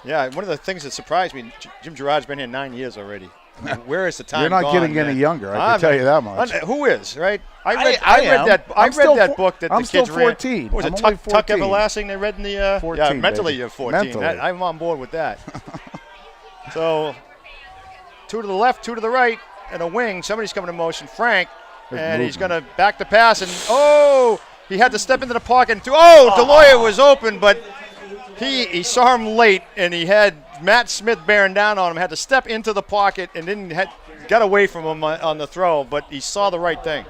Yeah, one of the things that surprised me, Jim Gerard's been here 9 years already. I mean, where is the time You're not gone, getting man? any younger, I can tell you that much. Who is, right? I am. read that book that I'm the still kids read. 14. Was I'm it only Tuck 14. Everlasting they read in the 14, yeah, mentally baby. you're 14. Mentally. I'm on board with that. So 2 to the left, 2 to the right, and a wing. Somebody's coming in motion. Frank, and he's going to back the pass, and he had to step into the pocket. And Deloya was open, but he saw him late, and he had Matt Smith bearing down on him, had to step into the pocket, and then got away from him on the throw, but he saw the right thing.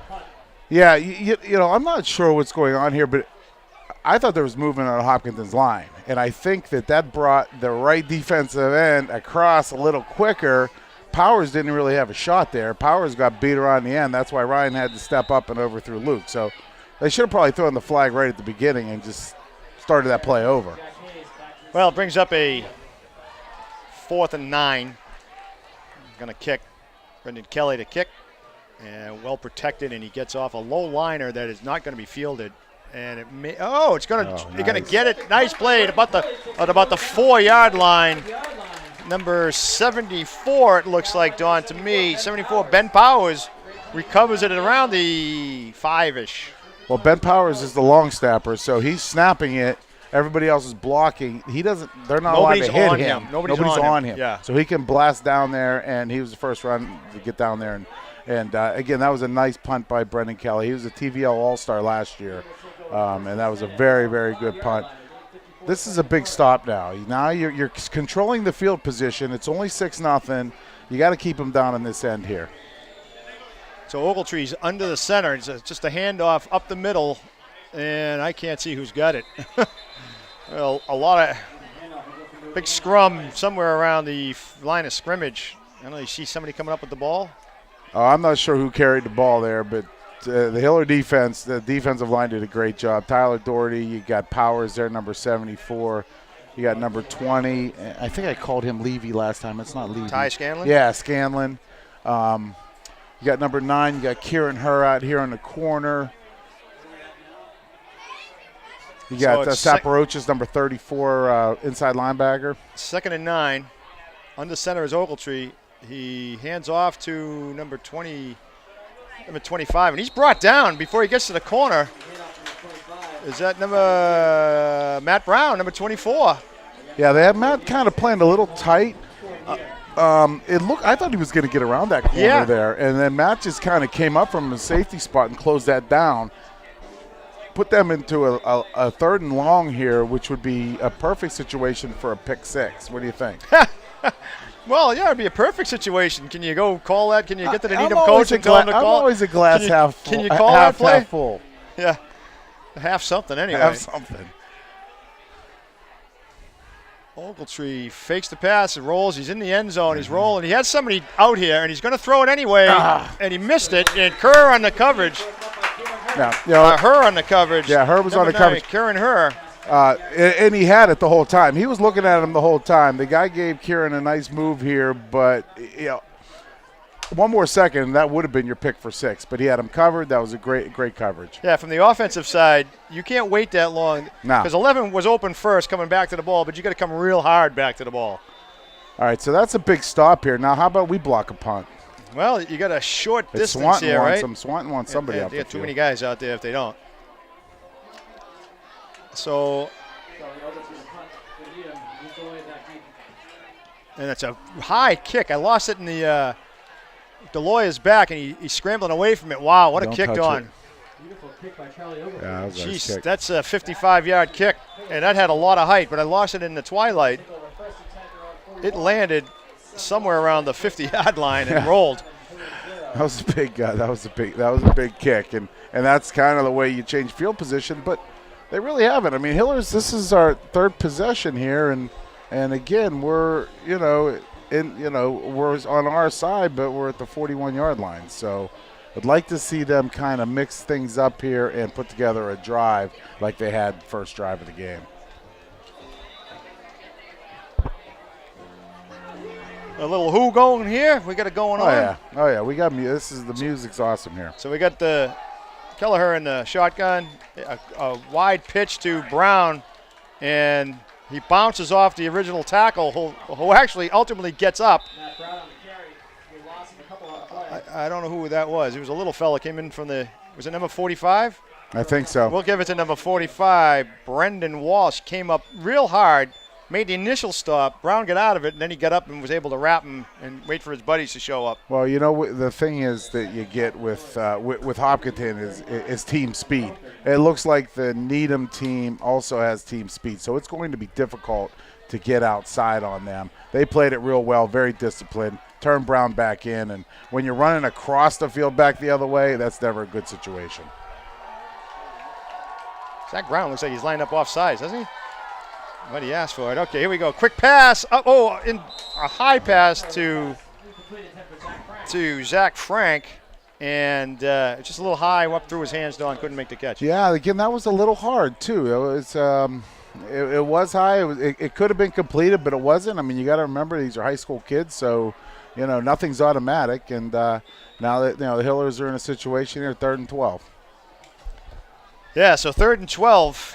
Yeah, you know, I'm not sure what's going on here, but I thought there was movement on Hopkinson's line, and I think that brought the right defensive end across a little quicker. Powers didn't really have a shot there. Powers got beat around the end. That's why Ryan had to step up and overthrew Luke. So they should have probably thrown the flag right at the beginning and just started that play over. Well, it brings up a 4th and 9. Going to kick. Brendan Kelly to kick. And well protected, and he gets off a low liner that is not going to be fielded. And it's going to they're going to get it. Nice play at about the 4-yard line. Number 74, it looks like, Don, to me. 74, Ben Powers recovers it at around the 5-ish. Well, Ben Powers is the long snapper, so he's snapping it. Everybody else is blocking. They're not allowed to hit him. Nobody's on him. Yeah. So he can blast down there, and he was the first run to get down there. And again, that was a nice punt by Brendan Kelly. He was a TVL All-Star last year, and that was a very, very good punt. This is a big stop now. Now you're controlling the field position. It's only 6-0. You got to keep him down on this end here. So Ogletree's under the center. It's just a handoff up the middle, and I can't see who's got it. Well, a lot of big scrum somewhere around the line of scrimmage. I don't know, you see somebody coming up with the ball? I'm not sure who carried the ball there, but the Hiller defense, the defensive line did a great job. Tyler Doherty, you got Powers there, number 74. You got number 20. I think I called him Levy last time. It's not Levy. Ty Scanlon? Yeah, Scanlon. You got number 9. You got Kieran Hur out here on the corner. You got Saparochas, number 34, inside linebacker. 2nd and 9. Under center is Ogletree. He hands off to number 25, and he's brought down before he gets to the corner. Is that number Matt Brown, number 24? Yeah, they had Matt kind of playing a little tight. I thought he was going to get around that corner there, and then Matt just kind of came up from the safety spot and closed that down. Put them into a 3rd and long here, which would be a perfect situation for a pick 6. What do you think? Well, yeah, it'd be a perfect situation. Can you go call that? Can you get to the Needham coach and tell him to call? I'm always a glass half full. Can you call that play? Half full. Yeah, half something anyway. Half something. Ogletree fakes the pass and rolls. He's in the end zone. He's rolling. He has somebody out here, and he's going to throw it anyway, and he missed it. And Kerr on the coverage. Yeah, Hur on the coverage. Yeah, Hur was on the coverage. Kieran Hur. And he had it the whole time. He was looking at him the whole time. The guy gave Kieran a nice move here, but one more second, that would have been your pick for 6. But he had him covered. That was a great coverage. Yeah, from the offensive side, you can't wait that long. No. Because 11 was open first coming back to the ball, but you got to come real hard back to the ball. All right, so that's a big stop here. Now, how about we block a punt? Well, you got a short distance Swanton here, right? Swanton wants somebody out there. They got too many guys out there if they don't. So, and it's a high kick. I lost it in the Deloya's back, and he's scrambling away from it. Wow, what a kick, Don. Beautiful kick by Charlie Ogletree. Yeah, that was a nice Jeez, kick. that's a 55-yard kick, and that had a lot of height, but I lost it in the twilight. It landed somewhere around the 50-yard line and rolled. That was a big that was a big kick, and that's kind of the way you change field position. But they really haven't. I mean, Hillers, this is our third possession here, and again we're we're on our side, but we're at the 41-yard line. So I'd like to see them kind of mix things up here and put together a drive like they had first drive of the game. A little who going here? We got it going on. Oh yeah, we got the music's awesome here. So we got the Kelleher in the shotgun, a wide pitch to Brown, and he bounces off the original tackle, who actually ultimately gets up. I don't know who that was. It was a little fella came in from was it number 45? I think so. We'll give it to number 45. Brendan Walsh came up real hard, made the initial stop. Brown got out of it, and then he got up and was able to wrap him and wait for his buddies to show up. Well, the thing is that you get with Hopkinton is team speed. It looks like the Needham team also has team speed, so it's going to be difficult to get outside on them. They played it real well, very disciplined, turned Brown back in, and when you're running across the field back the other way, that's never a good situation. Zach Brown looks like he's lined up off sides, doesn't he? But he asked for it. Okay, here we go. Quick pass. In a high pass to Zach Frank, and just a little high up through his hands. Don couldn't make the catch. Yeah, again, that was a little hard too. It was high. It could have been completed, but it wasn't. I mean, you got to remember these are high school kids, so nothing's automatic. And now that the Hillers are in a situation here, 3rd and 12. Yeah, so 3rd and 12.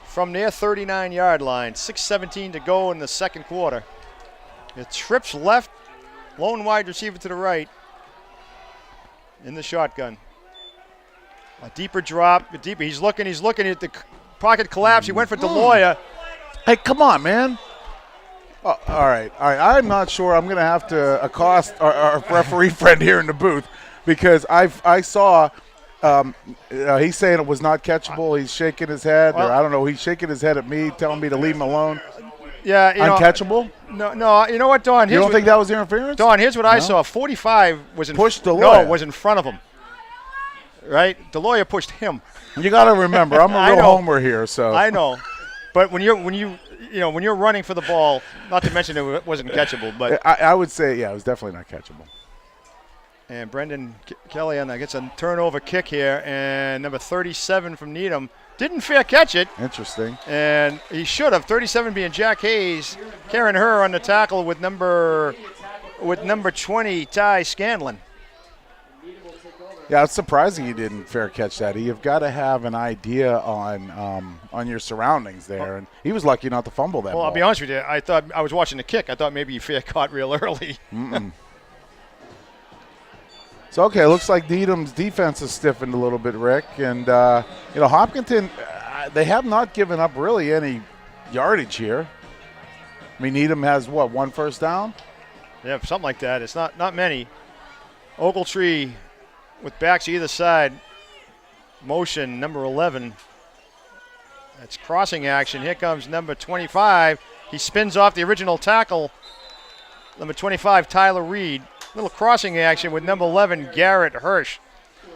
From their 39-yard line, 6:17 to go in the second quarter. It trips left, lone wide receiver to the right in the shotgun. A deeper drop, He's looking at the pocket collapse. He went for DeLoya. Hey, come on, man. Oh, all right. I'm not sure. I'm going to have to accost our referee friend here in the booth because I saw. He's saying it was not catchable. He's shaking his head, or I don't know. He's shaking his head at me, telling me to leave him alone. Yeah, uncatchable. No. You know what, Don? You don't think that was interference? Don, here's what I saw. 45 was pushed DeLoya. No, was in front of him. Right, DeLoya pushed him. You got to remember, I'm a real homer here, so I know. But when you're running for the ball, not to mention it wasn't catchable, but I would say it was definitely not catchable. And Brendan Kelly gets a turnover kick here, and number 37 from Needham didn't fair catch it. Interesting. And he should have. 37 being Jack Hayes, carrying her on the tackle with number 20 Ty Scanlon. Yeah, it's surprising you didn't fair catch that. You've got to have an idea on your surroundings there, and he was lucky not to fumble that. Well, ball. I'll be honest with you. I thought I was watching the kick. I thought maybe he fair caught real early. So, okay, looks like Needham's defense has stiffened a little bit, Rick. And, Hopkinton, they have not given up really any yardage here. I mean, Needham has, one first down? Yeah, something like that. It's not many. Ogletree with backs either side. Motion, number 11. That's crossing action. Here comes number 25. He spins off the original tackle. Number 25, Tyler Reed. Little crossing action with number 11, Garret Hirsch,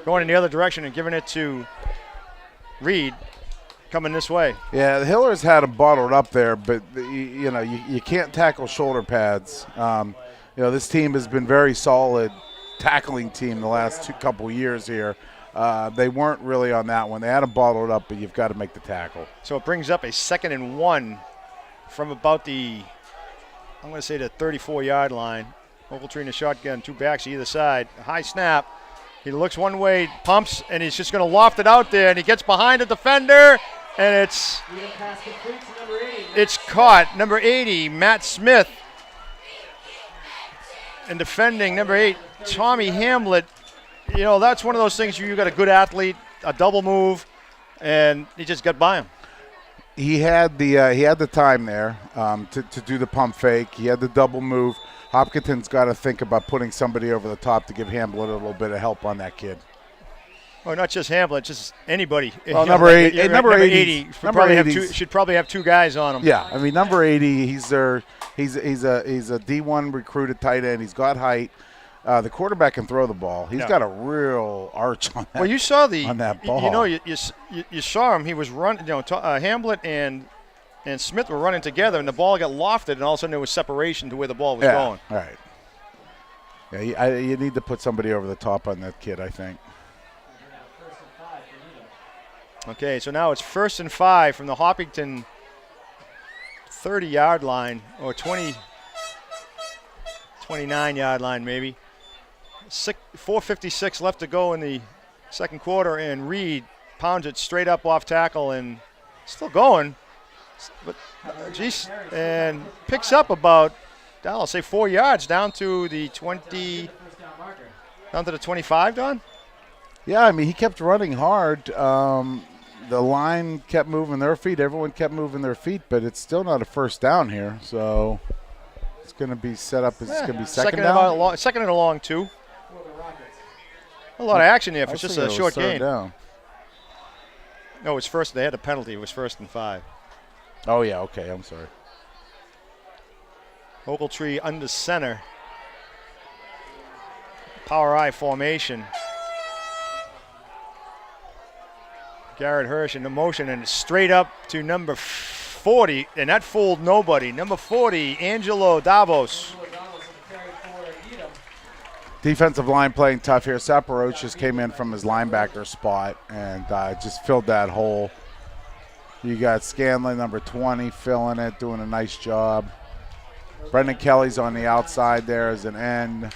going in the other direction and giving it to Reed, coming this way. Yeah, the Hillers had him bottled up there, but you can't tackle shoulder pads. This team has been very solid tackling team the last couple years here. They weren't really on that one. They had him bottled up, but you've got to make the tackle. So it brings up a 2nd and 1 from about the 34-yard line. Ogletree in the shotgun, 2 backs either side. A high snap. He looks one way, pumps, and he's just going to loft it out there, and he gets behind the defender, and it's caught. Number 80, Matt Smith. And defending, number 8, Tommy Hamlet. That's one of those things you got a good athlete, a double move, and he just got by him. He had the time there to do the pump fake. He had the double move. Hopkinton's got to think about putting somebody over the top to give Hamlet a little bit of help on that kid. Well, not just Hamlet, just anybody. Well, number 80 should probably have 2 guys on him. Yeah, I mean number 80, he's a D1 recruited tight end. He's got height. the quarterback can throw the ball. He's got a real arch on that. Well, you saw on that ball. You saw him. He was running. Hamblett and Smith were running together, and the ball got lofted, and all of a sudden there was separation to where the ball was going. Right. Yeah, you need to put somebody over the top on that kid, I think. Okay, so now it's 1st and 5 from the Hopkinton 30-yard line, or 29-yard line maybe. 4:56 left to go in the second quarter, and Reed pounds it straight up off tackle and still going. But, and picks up about, I'll say 4 yards down to the 20, down to the 25, Don? Yeah, I mean, he kept running hard. The line kept moving their feet. Everyone kept moving their feet, but it's still not a first down here. So it's going to be set up. It's going to be second down. Second and a long, two. A lot of action here for just a short game. Down. No, it's first. They had a penalty. It was 1st and 5. Oh, yeah, okay. I'm sorry. Ogletree under center. Power I formation. Garret Hirsch in the motion and straight up to number 40, and that fooled nobody. Number 40, Angelo Davos. Defensive line playing tough here. Saparoch just came in from his linebacker spot and just filled that hole. You got Scanlon, number 20, filling it, doing a nice job. Brendan Kelly's on the outside there as an end.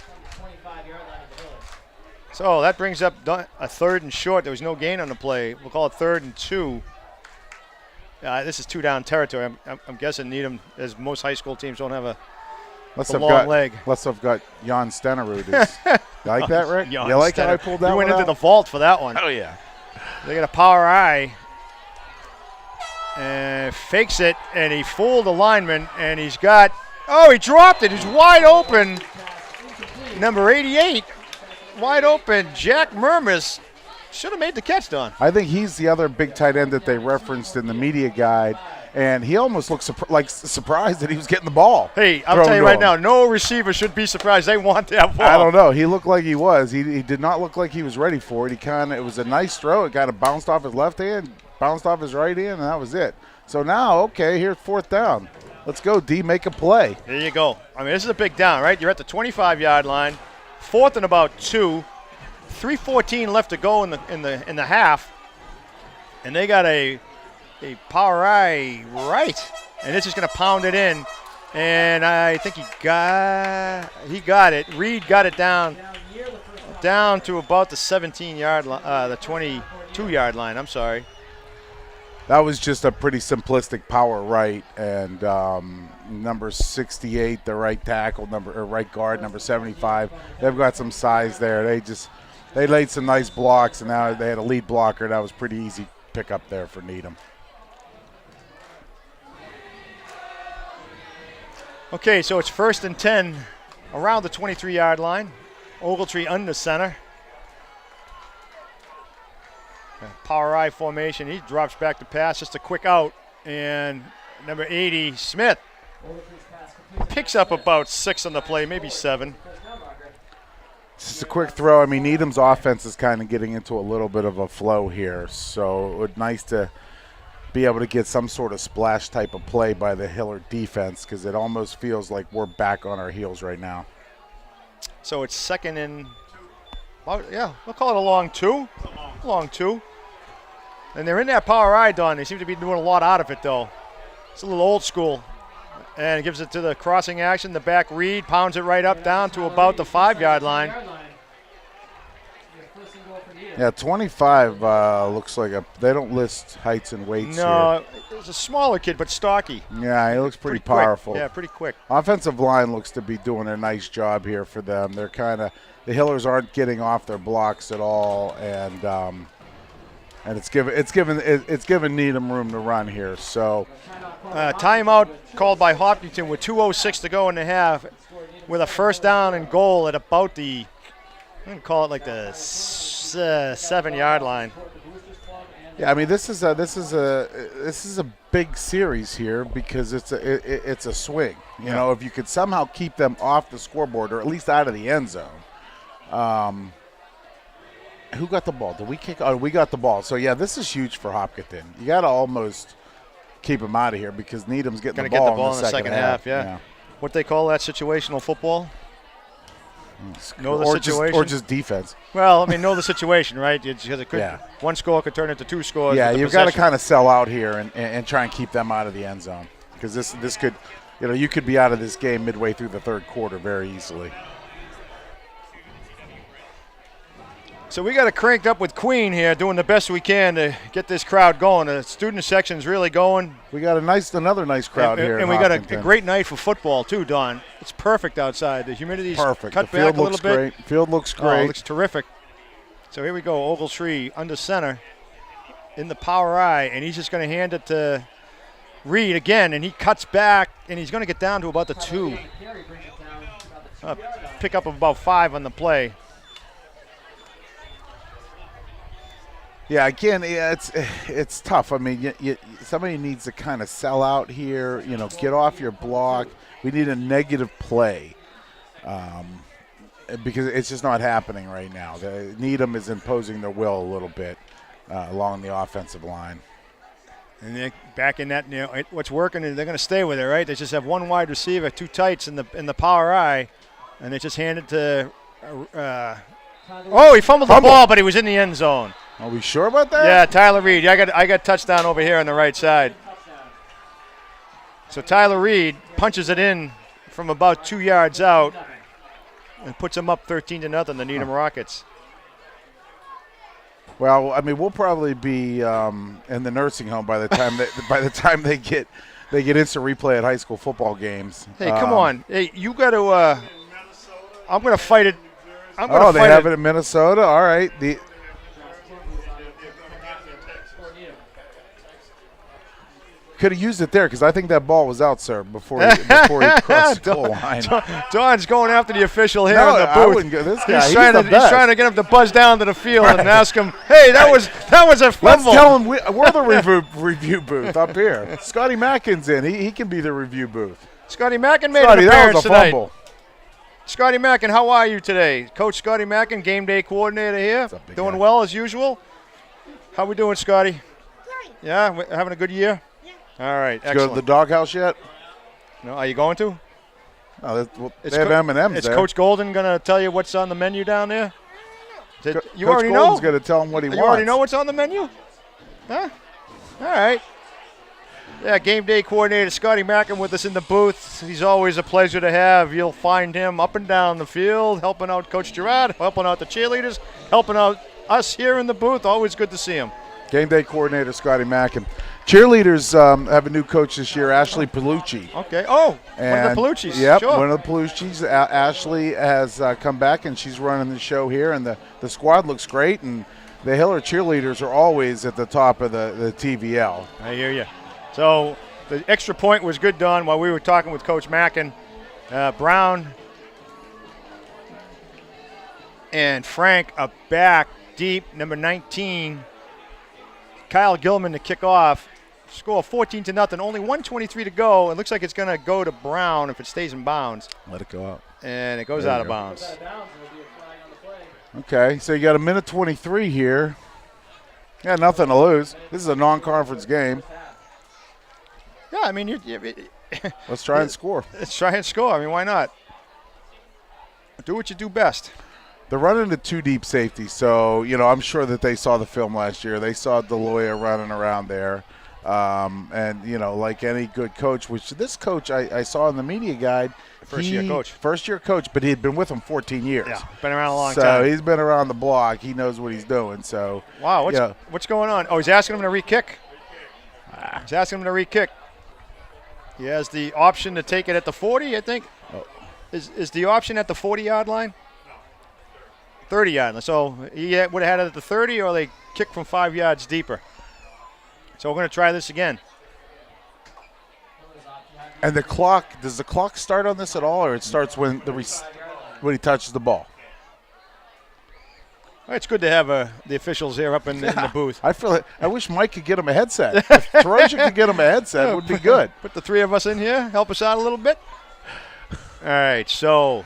So that brings up a 3rd and short. There was no gain on the play. We'll call it 3rd and 2. This is 2-down territory. I'm guessing Needham, as most high school teams, don't have a long leg. Let's have got Jan Stenerud. You like that, Rick? You like how I pulled that one went into out? the vault for that one. Oh, yeah. They got a power eye. And fakes it, and he fooled the lineman, and he dropped it. He's wide open. Number 88. Wide open, Jack Murmis should have made the catch, Don. I think he's the other big tight end that they referenced in the media guide, and he almost looked surprised that he was getting the ball. Hey, I'll tell you right now, no receiver should be surprised. They want that ball. I don't know. He looked like he was. He did not look like he was ready for it. It was a nice throw. It kind of bounced off his left hand, bounced off his right hand, and that was it. So now, okay, here's 4th down. Let's go, D, make a play. There you go. I mean, this is a big down, right? You're at the 25-yard line. 4th and about 2. 3:14 left to go in the half, and they got a power eye right, and it's just going to pound it in, and I think he got it. Reed got it down to about the 17-yard line, the 22-yard line. I'm sorry. That was just a pretty simplistic power right, and number 68, the right tackle, right guard, number 75. They've got some size there. They laid some nice blocks, and now they had a lead blocker. That was pretty easy pick up there for Needham. Okay, so it's 1st and 10 around the 23-yard line. Ogletree under center. Power I formation. He drops back to pass, just a quick out. And number 80, Smith, picks up about 6 on the play, maybe 7. Just a quick throw. I mean, Needham's offense is kind of getting into a little bit of a flow here. So it would nice to be able to get some sort of splash type of play by the Hillard defense, because it almost feels like we're back on our heels right now. So it's 2nd and, we'll call it a long 2. Long 2. And they're in that power I, Don. They seem to be doing a lot out of it, though. It's a little old school. And it gives it to the crossing action. The back Reed pounds it right up down to about the 5-yard line. Yeah, 25 looks like they don't list heights and weights here. No, it's a smaller kid, but stocky. Yeah, he looks pretty powerful. Yeah, pretty quick. Offensive line looks to be doing a nice job here for them. They're the Hillers aren't getting off their blocks at all, and it's given Needham room to run here. So timeout called by Hopkinton with 2:06 to go in the half, with a 1st down and goal at about I'm going to call it like the 7-yard line. Yeah, I mean this is a big series here, because it's a swing. You know, if you could somehow keep them off the scoreboard, or at least out of the end zone, Who got the ball? Did we kick? Oh, we got the ball. So, yeah, this is huge for Hopkinton. You got to almost keep him out of here because Needham's getting the ball, get the ball in the second half. Yeah. What they call that, situational football? Know the situation? Or just defense. Well, I mean, know the situation, right? One score could turn into 2 scores. Yeah, you've got to kind of sell out here and try and keep them out of the end zone because this could, you could be out of this game midway through the third quarter very easily. So we got it cranked up with Queen here, doing the best we can to get this crowd going. The student section's really going. We got another nice crowd here. And we got a great night for football too, Don. It's perfect outside. The humidity's perfect. Cut the field back a looks little great. bit. Field looks great. Oh, it looks terrific. So here we go. Ogletree under center in the power I, and he's just going to hand it to Reed again, and he cuts back, and he's going to get down to about the 2. Pick up of about 5 on the play. Yeah, again, it's tough. I mean, somebody needs to kind of sell out here, get off your block. We need a negative play because it's just not happening right now. Needham is imposing their will a little bit along the offensive line. And they're back in that, what's working, and they're going to stay with it, right? They just have one wide receiver, 2 tights in the power I, and they just hand it to he fumbled the ball, but he was in the end zone. Are we sure about that? Yeah, Tyler Reed. I got touchdown over here on the right side. So Tyler Reed punches it in from about 2 yards out and puts them up 13-0, the Needham Rockets. Well, I mean, we'll probably be in the nursing home by the time they get instant replay at high school football games. Hey, come on! Hey, you got to. I'm going to fight it. They have it in Minnesota. All right. Could have used it there because I think that ball was out, sir, before he crossed the goal line. Don's going after the official here in the booth. I wouldn't go this guy. He's trying to get him to buzz down to the field and ask him, hey, that was a fumble. Let's tell him we're the review booth up here. Scotty Mackin's in. He can be the review booth. Scotty Mackin made an appearance tonight. That was a fumble. Scotty Mackin, how are you today? Coach Scotty Mackin, game day coordinator here. Doing well as usual. How we doing, Scotty? Great. Yeah, having a good year? All right, excellent. Did you go to the doghouse yet? No, are you going to? Oh, they have M&Ms Is there. Coach Golden going to tell you what's on the menu down there? You Coach already know? Golden's going to tell him what he wants. You already know what's on the menu? Huh? All right. Yeah, game day coordinator Scotty Mackin with us in the booth. He's always a pleasure to have. You'll find him up and down the field, helping out Coach Gerard, helping out the cheerleaders, helping out us here in the booth. Always good to see him. Game day coordinator Scotty Mackin. Cheerleaders have a new coach this year, Ashley Palucci. Okay. Oh, one of the Palucci's. Yep, sure. one of the Palucci's. Ashley has come back, and she's running the show here, and the squad looks great, and the Hiller cheerleaders are always at the top of the TVL. I hear you. So the extra point was good, Don, while we were talking with Coach Mackin. Brown and Frank are back deep, number 19. Kyle Gilman to kick off. Score 14-0, only 1:23 to go. It looks like it's going to go to Brown if it stays in bounds. Let it go out. And it goes out of bounds. Okay, so you got a minute 23 here. Yeah, nothing to lose. This is a non-conference game. Yeah, I mean, let's try and score. Let's try and score. I mean, why not? Do what you do best. They're running to 2 deep safeties, so, I'm sure that they saw the film last year. They saw DeLoya running around there. And, like any good coach, which this coach I saw in the media guide. First-year coach, but he had been with them 14 years. Yeah, been around a long time. So he's been around the block. He knows what he's doing. So wow, what's going on? Oh, he's asking him to re-kick. He's asking him to re-kick. He has the option to take it at the 40, I think. Oh. Is the option at the 40-yard line? 30-yard line. So he would have had it at the 30, or they kick from 5 yards deeper. So we're going to try this again. And does the clock start on this at all, or it starts when he touches the ball? Well, it's good to have the officials here up in the booth. I wish Mike could get him a headset. If Teroja could get him a headset, it would be good. Put the 3 of us in here, help us out a little bit. All right, so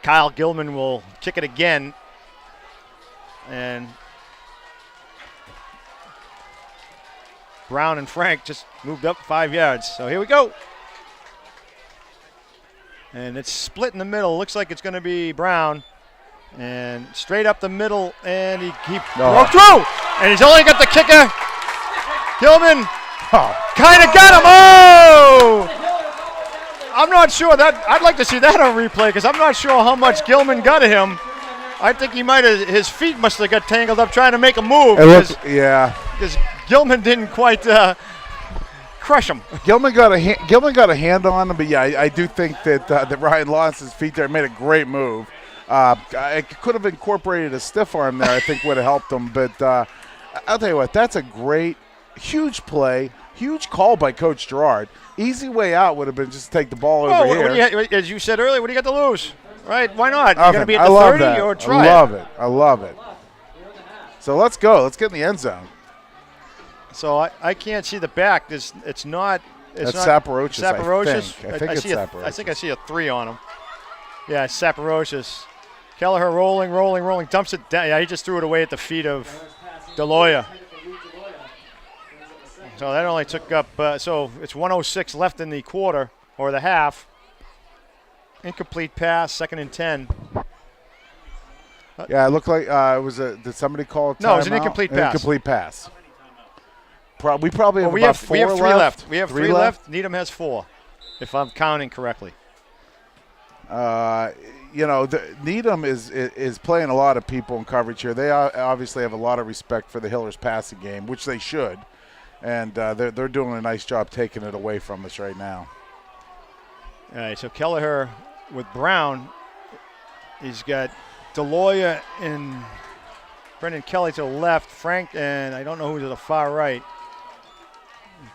Kyle Gilman will kick it again. And Brown and Frank just moved up 5 yards. So here we go. And it's split in the middle. Looks like it's going to be Brown. And straight up the middle, and he broke through. And he's only got the kicker. Gilman kind of got him. Oh! I'm not sure that. I'd like to see that on replay because I'm not sure how much Gilman got to him. I think he might have. His feet must have got tangled up trying to make a move. Because Gilman didn't quite crush him. Gilman got a hand on him, but yeah, I do think that Ryan lost his feet there. Made a great move. I could have incorporated a stiff arm there. I think would have helped him. But I'll tell you what, that's a great, huge play, huge call by Coach Gerard. Easy way out would have been just take the ball over here. As you said earlier, what do you got to lose? Right? Why not? You're going to be at the 30 or try it. I love it. So let's go. Let's get in the end zone. So I can't see the back. It's not. That's Saporocious. Saporocious. I think it's Saporocious. I think I see a 3 on him. Yeah, Saporocious. Kelleher rolling, dumps it down. Yeah, he just threw it away at the feet of DeLoya. So that only took up, so it's 1:06 left in the quarter, or the half. Incomplete pass, 2nd and 10. Yeah, it looked like it was did somebody call a timeout? No, it was an incomplete pass. Incomplete pass. We probably have about 4 left. We have 3 left. We have 3 left. Needham has 4, if I'm counting correctly. Needham is playing a lot of people in coverage here. They obviously have a lot of respect for the Hillers passing game, which they should, and they're doing a nice job taking it away from us right now. All right, so Kelleher with Brown. He's got DeLoya and Brendan Kelly to the left, Frank, and I don't know who's to the far right.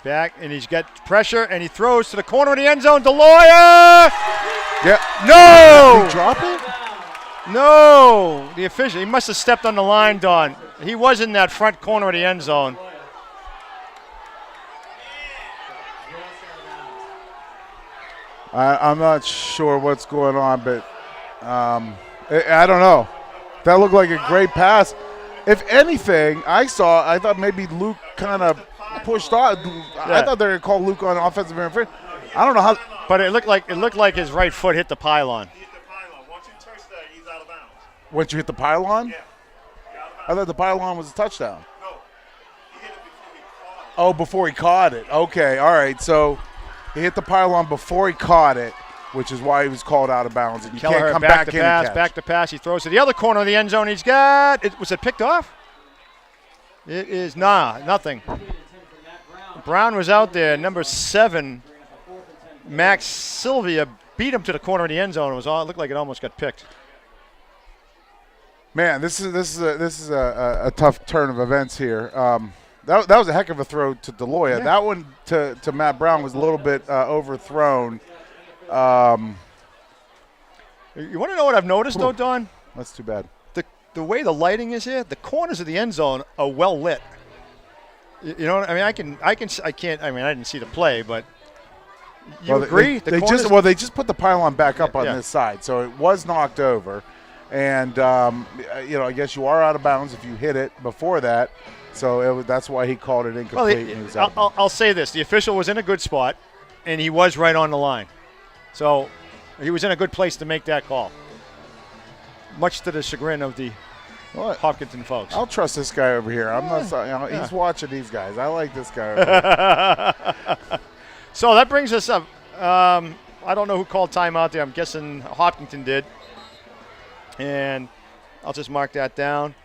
Back, and he's got pressure, and he throws to the corner of the end zone. DeLoya! Yeah. No! Did he drop it? No! The official, he must have stepped on the line, Don. He was in that front corner of the end zone. I'm not sure what's going on, but I don't know. That looked like a great pass. If anything, I thought maybe Luke kind of pushed on. Yeah. I thought they were going to call Luke on offensive interference. I don't know how. But it looked like his right foot hit the pylon. He hit the pylon. Once you touch that, he's out of bounds. Once you hit the pylon? Yeah. I thought the pylon was a touchdown. No. He hit it before he caught it. Oh, before he caught it. Okay, all right. So he hit the pylon before he caught it, which is why he was called out of bounds. And you can't come back in and catch. Back to pass. He throws to the other corner of the end zone. He's got it. Was it picked off? It is nothing. Brown was out there. Number 7, Max Sylvia, beat him to the corner of the end zone. It looked like it almost got picked. Man, this is a tough turn of events here. That was a heck of a throw to DeLoya. Yeah. That one to Matt Brown was a little bit overthrown. You want to know what I've noticed, though, Don? That's too bad. The way the lighting is here, the corners of the end zone are well lit. You know what I mean? I can't. I mean, I didn't see the play, but you agree? They just put the pylon back up on this side, so it was knocked over, and I guess you are out of bounds if you hit it before that. So that's why he called it incomplete. Well, I'll say this: the official was in a good spot, and he was right on the line, so he was in a good place to make that call. Much to the chagrin of the Hopkinton folks. I'll trust this guy over here. I'm not. He's watching these guys. I like this guy over here. So that brings us up. I don't know who called timeout there. I'm guessing Hopkinton did. And I'll just mark that down.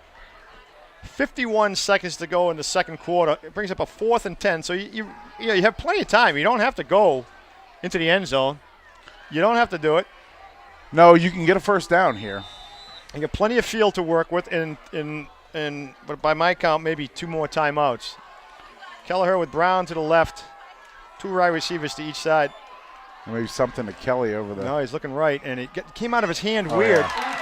51 seconds to go in the second quarter. It brings up a 4th and 10. So you have plenty of time. You don't have to go into the end zone. You don't have to do it. No, you can get a first down here. You got plenty of field to work with, but by my count, maybe 2 more timeouts. Kelleher with Brown to the left, 2 wide receivers to each side. Maybe something to Kelly over there. No, he's looking right, and it came out of his hand weird. Yeah.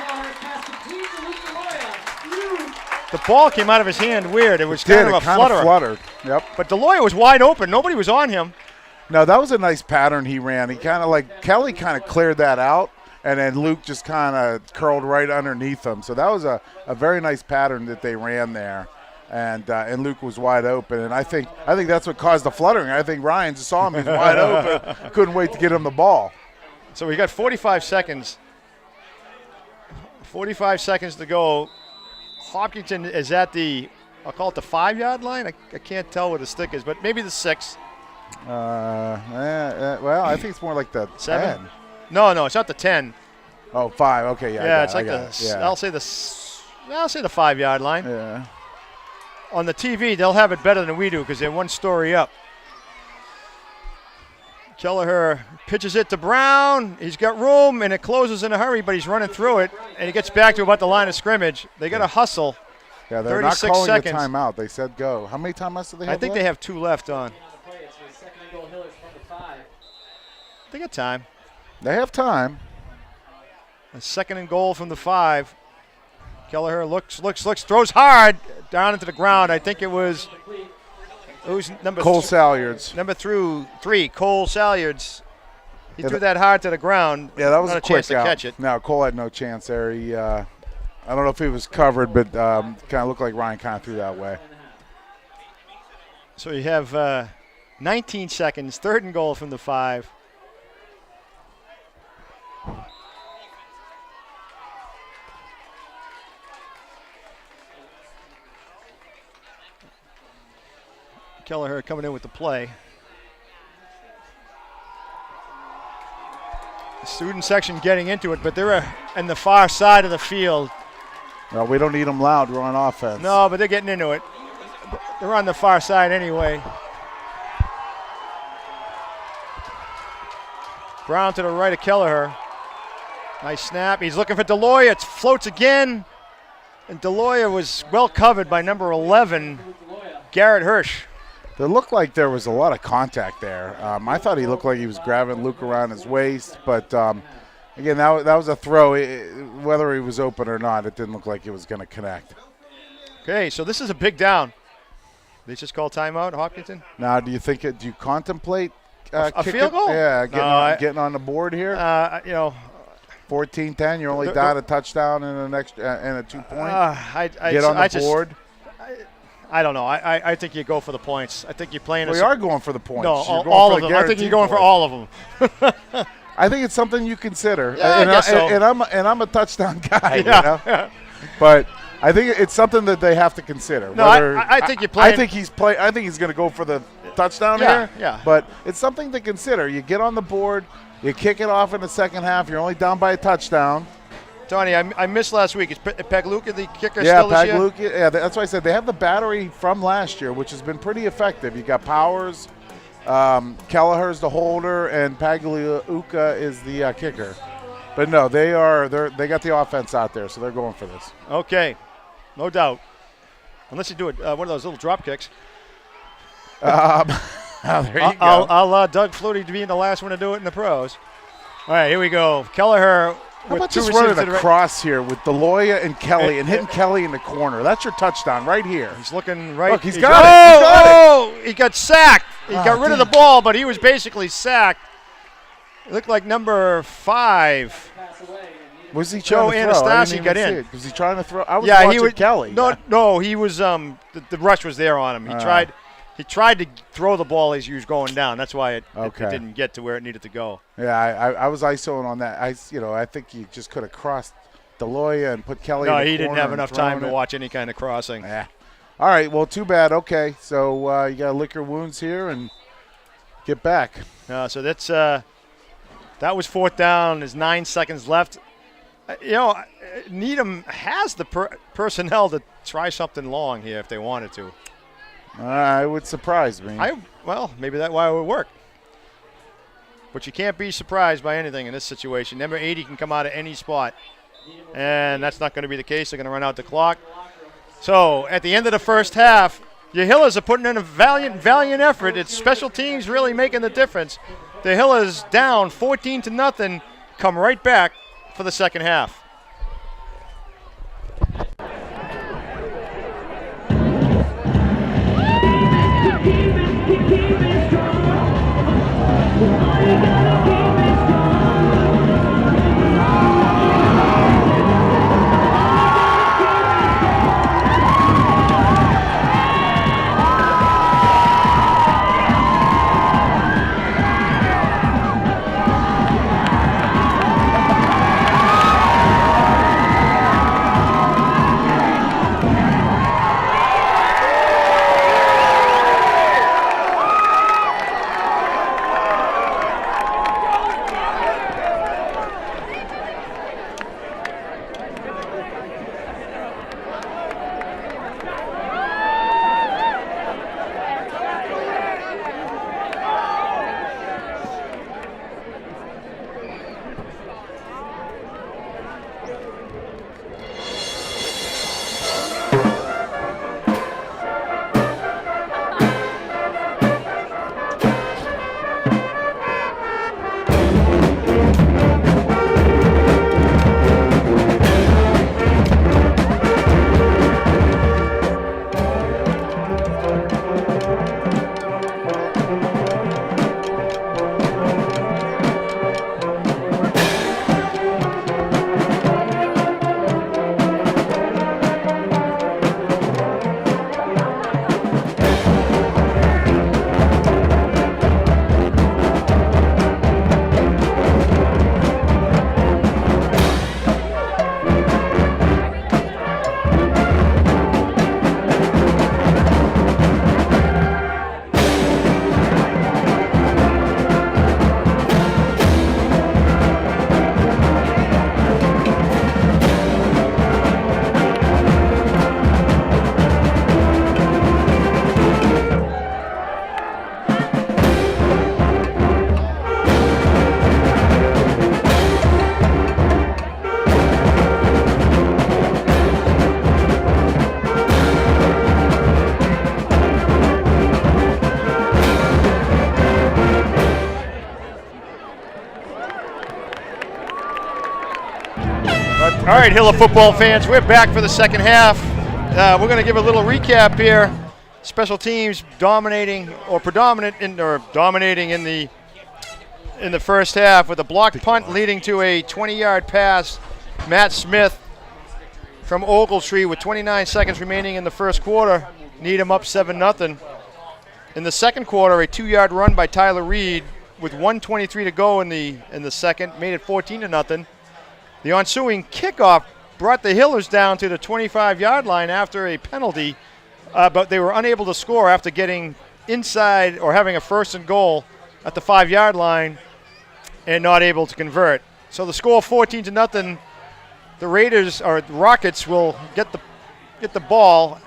The ball came out of his hand weird. It was kind of a flutter. Fluttered. Yep. But DeLoya was wide open. Nobody was on him. No, that was a nice pattern he ran. He kind of Kelly kind of cleared that out. and then Luke just kind of curled right underneath him. So that was a very nice pattern that they ran there. And Luke was wide open, and I think that's what caused the fluttering. I think Ryan just saw him; he's wide open, couldn't wait to get him the ball. So we got 45 seconds. 45 seconds to go. Hopkinton is at the, I'll call it the 5-yard line. I can't tell where the stick is, but maybe the 6. Well, I think it's more like the 7. 10. No, it's not the 10. Oh, 5. Okay, yeah. Yeah, it's like I'll say the 5-yard line. Yeah. On the TV, they'll have it better than we do because they're one story up. Kelleher pitches it to Brown. He's got room, and it closes in a hurry, but he's running through it, and he gets back to about the line of scrimmage. They got to hustle. Yeah, they're not calling the timeout. They said go. How many timeouts do they have I think left? they have 2 left on. They got time. They have time. A 2nd and goal from the 5. Kelleher looks, throws hard down into the ground. I think it was who's number Cole Salyards. Number 3, Cole Salyards. He threw that hard to the ground. Yeah, that was not a a chance quick to out. catch it. No, Cole had no chance there. He, I don't know if he was covered, but kind of looked like Ryan kind of threw that way. So you have 19 seconds, 3rd and goal from the 5. Kelleher coming in with the play. The student section getting into it, but they're in the far side of the field. Well, we don't need them loud. We're on offense. No, but they're getting into it. They're on the far side anyway. Brown to the right of Kelleher. Nice snap. He's looking for Deloya. It floats again. And Deloya was well covered by number 11, Garret Hirsch. It looked like there was a lot of contact there. I thought he looked like he was grabbing Luke around his waist, but again, that was a throw. Whether he was open or not, it didn't look like it was going to connect. Okay, so this is a big down. They just call timeout, Hopkinton? Now, do you contemplate a field goal? Yeah, getting on the board here. 14-10. You're only down a touchdown and a 2-point. Get on the board. I don't know. I think you go for the points. I think you're playing. We are going for the points. No, all of them. I think you're going for all of them. I think it's something you consider. Yeah, I guess so. And I'm a touchdown guy. Yeah. You know? But I think it's something that they have to consider. No, I think you're playing. I think he's going to go for the touchdown here. Yeah. But it's something to consider. You get on the board. You kick it off in the second half. You're only down by a touchdown. Tony, I missed last week. Is Pagluka the kicker still this year? Pagluka. Yeah, that's why I said they have the battery from last year, which has been pretty effective. You got Powers, Kelleher's the holder, and Pagluka is the kicker. But no, they got the offense out there, so they're going for this. Okay, no doubt. Unless you do it one of those little drop kicks. There you go. I'll Doug Flutie to be the last one to do it in the pros. All right, here we go. Kelleher. How about just running across here with Deloya and Kelly and hitting Kelly in the corner? That's your touchdown right here. He's looking right. Look, he's got it. He got sacked. He got rid of the ball, but he was basically sacked. It looked like number 5. Was he trying to throw? Anastasi got in. Was he trying to throw? I was watching Kelly. No, he was. The rush was there on him. He tried to throw the ball as he was going down. That's why it didn't get to where it needed to go. Yeah, I was ISOing on that. I think he just could have crossed Deloya and put Kelly in the corner. No, he didn't have enough time to watch any kind of crossing. Yeah. All right, well, too bad. Okay, so you got to lick your wounds here and get back. So that's that was 4th down. There's 9 seconds left. Needham has the personnel to try something long here if they wanted to. It would surprise me. Maybe that's why it would work. But you can't be surprised by anything in this situation. Number 80 can come out of any spot. And that's not going to be the case. They're going to run out the clock. So at the end of the first half, your Hillers are putting in a valiant effort. It's special teams really making the difference. The Hillers down 14-0, come right back for the second half. All right, Hiller football fans, we're back for the second half. We're going to give a little recap here. Special teams dominating in the first half with a blocked punt leading to a 20-yard pass. Matt Smith from Ogletree with 29 seconds remaining in the first quarter. Needham up 7-0. In the second quarter, a 2-yard run by Tyler Reed with 1:23 to go in the second made it 14-0. The ensuing kickoff brought the Hillers down to the 25-yard line after a penalty, but they were unable to score after getting inside or having a first and goal at the 5-yard line and not able to convert. So the score 14-0. The Rockets will get the ball,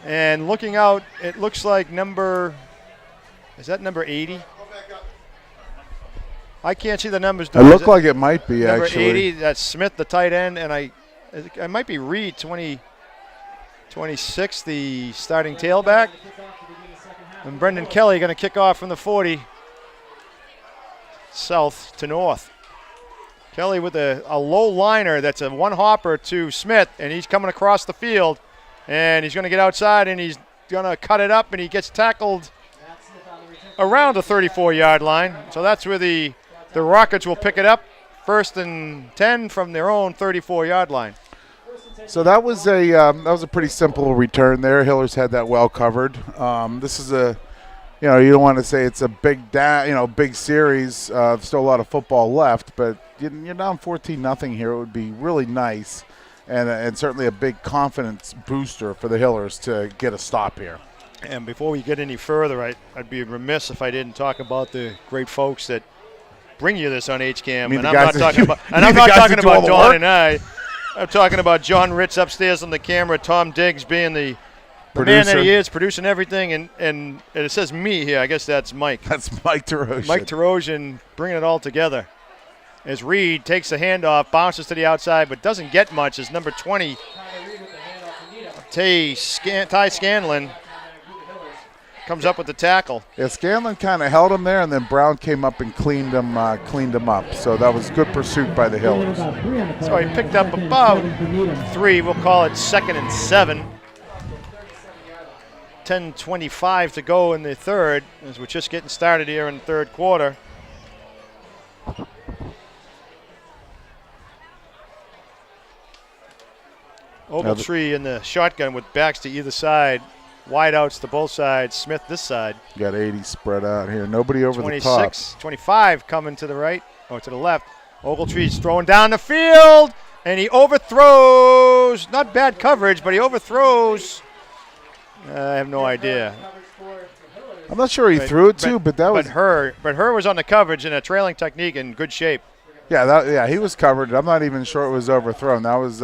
and looking out, it looks like number 80? I can't see the numbers. It looked like it might be, number actually. 80, that's Smith, the tight end, and I might be Reed, 26, the starting tailback. And Brendan Kelly going to kick off from the 40, south to north. Kelly with a low liner that's a one-hopper to Smith, and he's coming across the field, and he's going to get outside, and he's going to cut it up, and he gets tackled around the 34-yard line. So that's where the Rockets will pick it up, 1st and 10 from their own 34-yard line. So that was a pretty simple return there. Hillers had that well covered. This is you don't want to say it's a big series. Still a lot of football left, but you're down 14-0 here. It would be really nice, and certainly a big confidence booster for the Hillers to get a stop here. And before we get any further, I'd be remiss if I didn't talk about the great folks that bring you this on HCAM. And I'm not talking about Don and I. I'm talking about John Ritz upstairs on the camera, Tom Diggs being the man that he is, producing everything, and it says me here. I guess that's Mike. That's Mike Terosian. Mike Terosian bringing it all together. As Reed takes the handoff, bounces to the outside, but doesn't get much as number 20, Ty Scanlon, comes up with the tackle. Yeah, Scanlon kind of held him there, and then Brown came up and cleaned him up. So that was good pursuit by the Hillers. So he picked up about 3. We'll call it 2nd and 7. 10:25 to go in the third, as we're just getting started here in the third quarter. Ogletree in the shotgun with backs to either side. Wide outs to both sides. Smith this side. Got 80 spread out here. Nobody over the top. 26, 25 coming to the right or to the left. Ogletree's throwing down the field, and he overthrows. Not bad coverage, but he overthrows. I have no idea. I'm not sure he threw it to, but that was. But Herr was on the coverage in a trailing technique in good shape. Yeah, he was covered. I'm not even sure it was overthrown. That was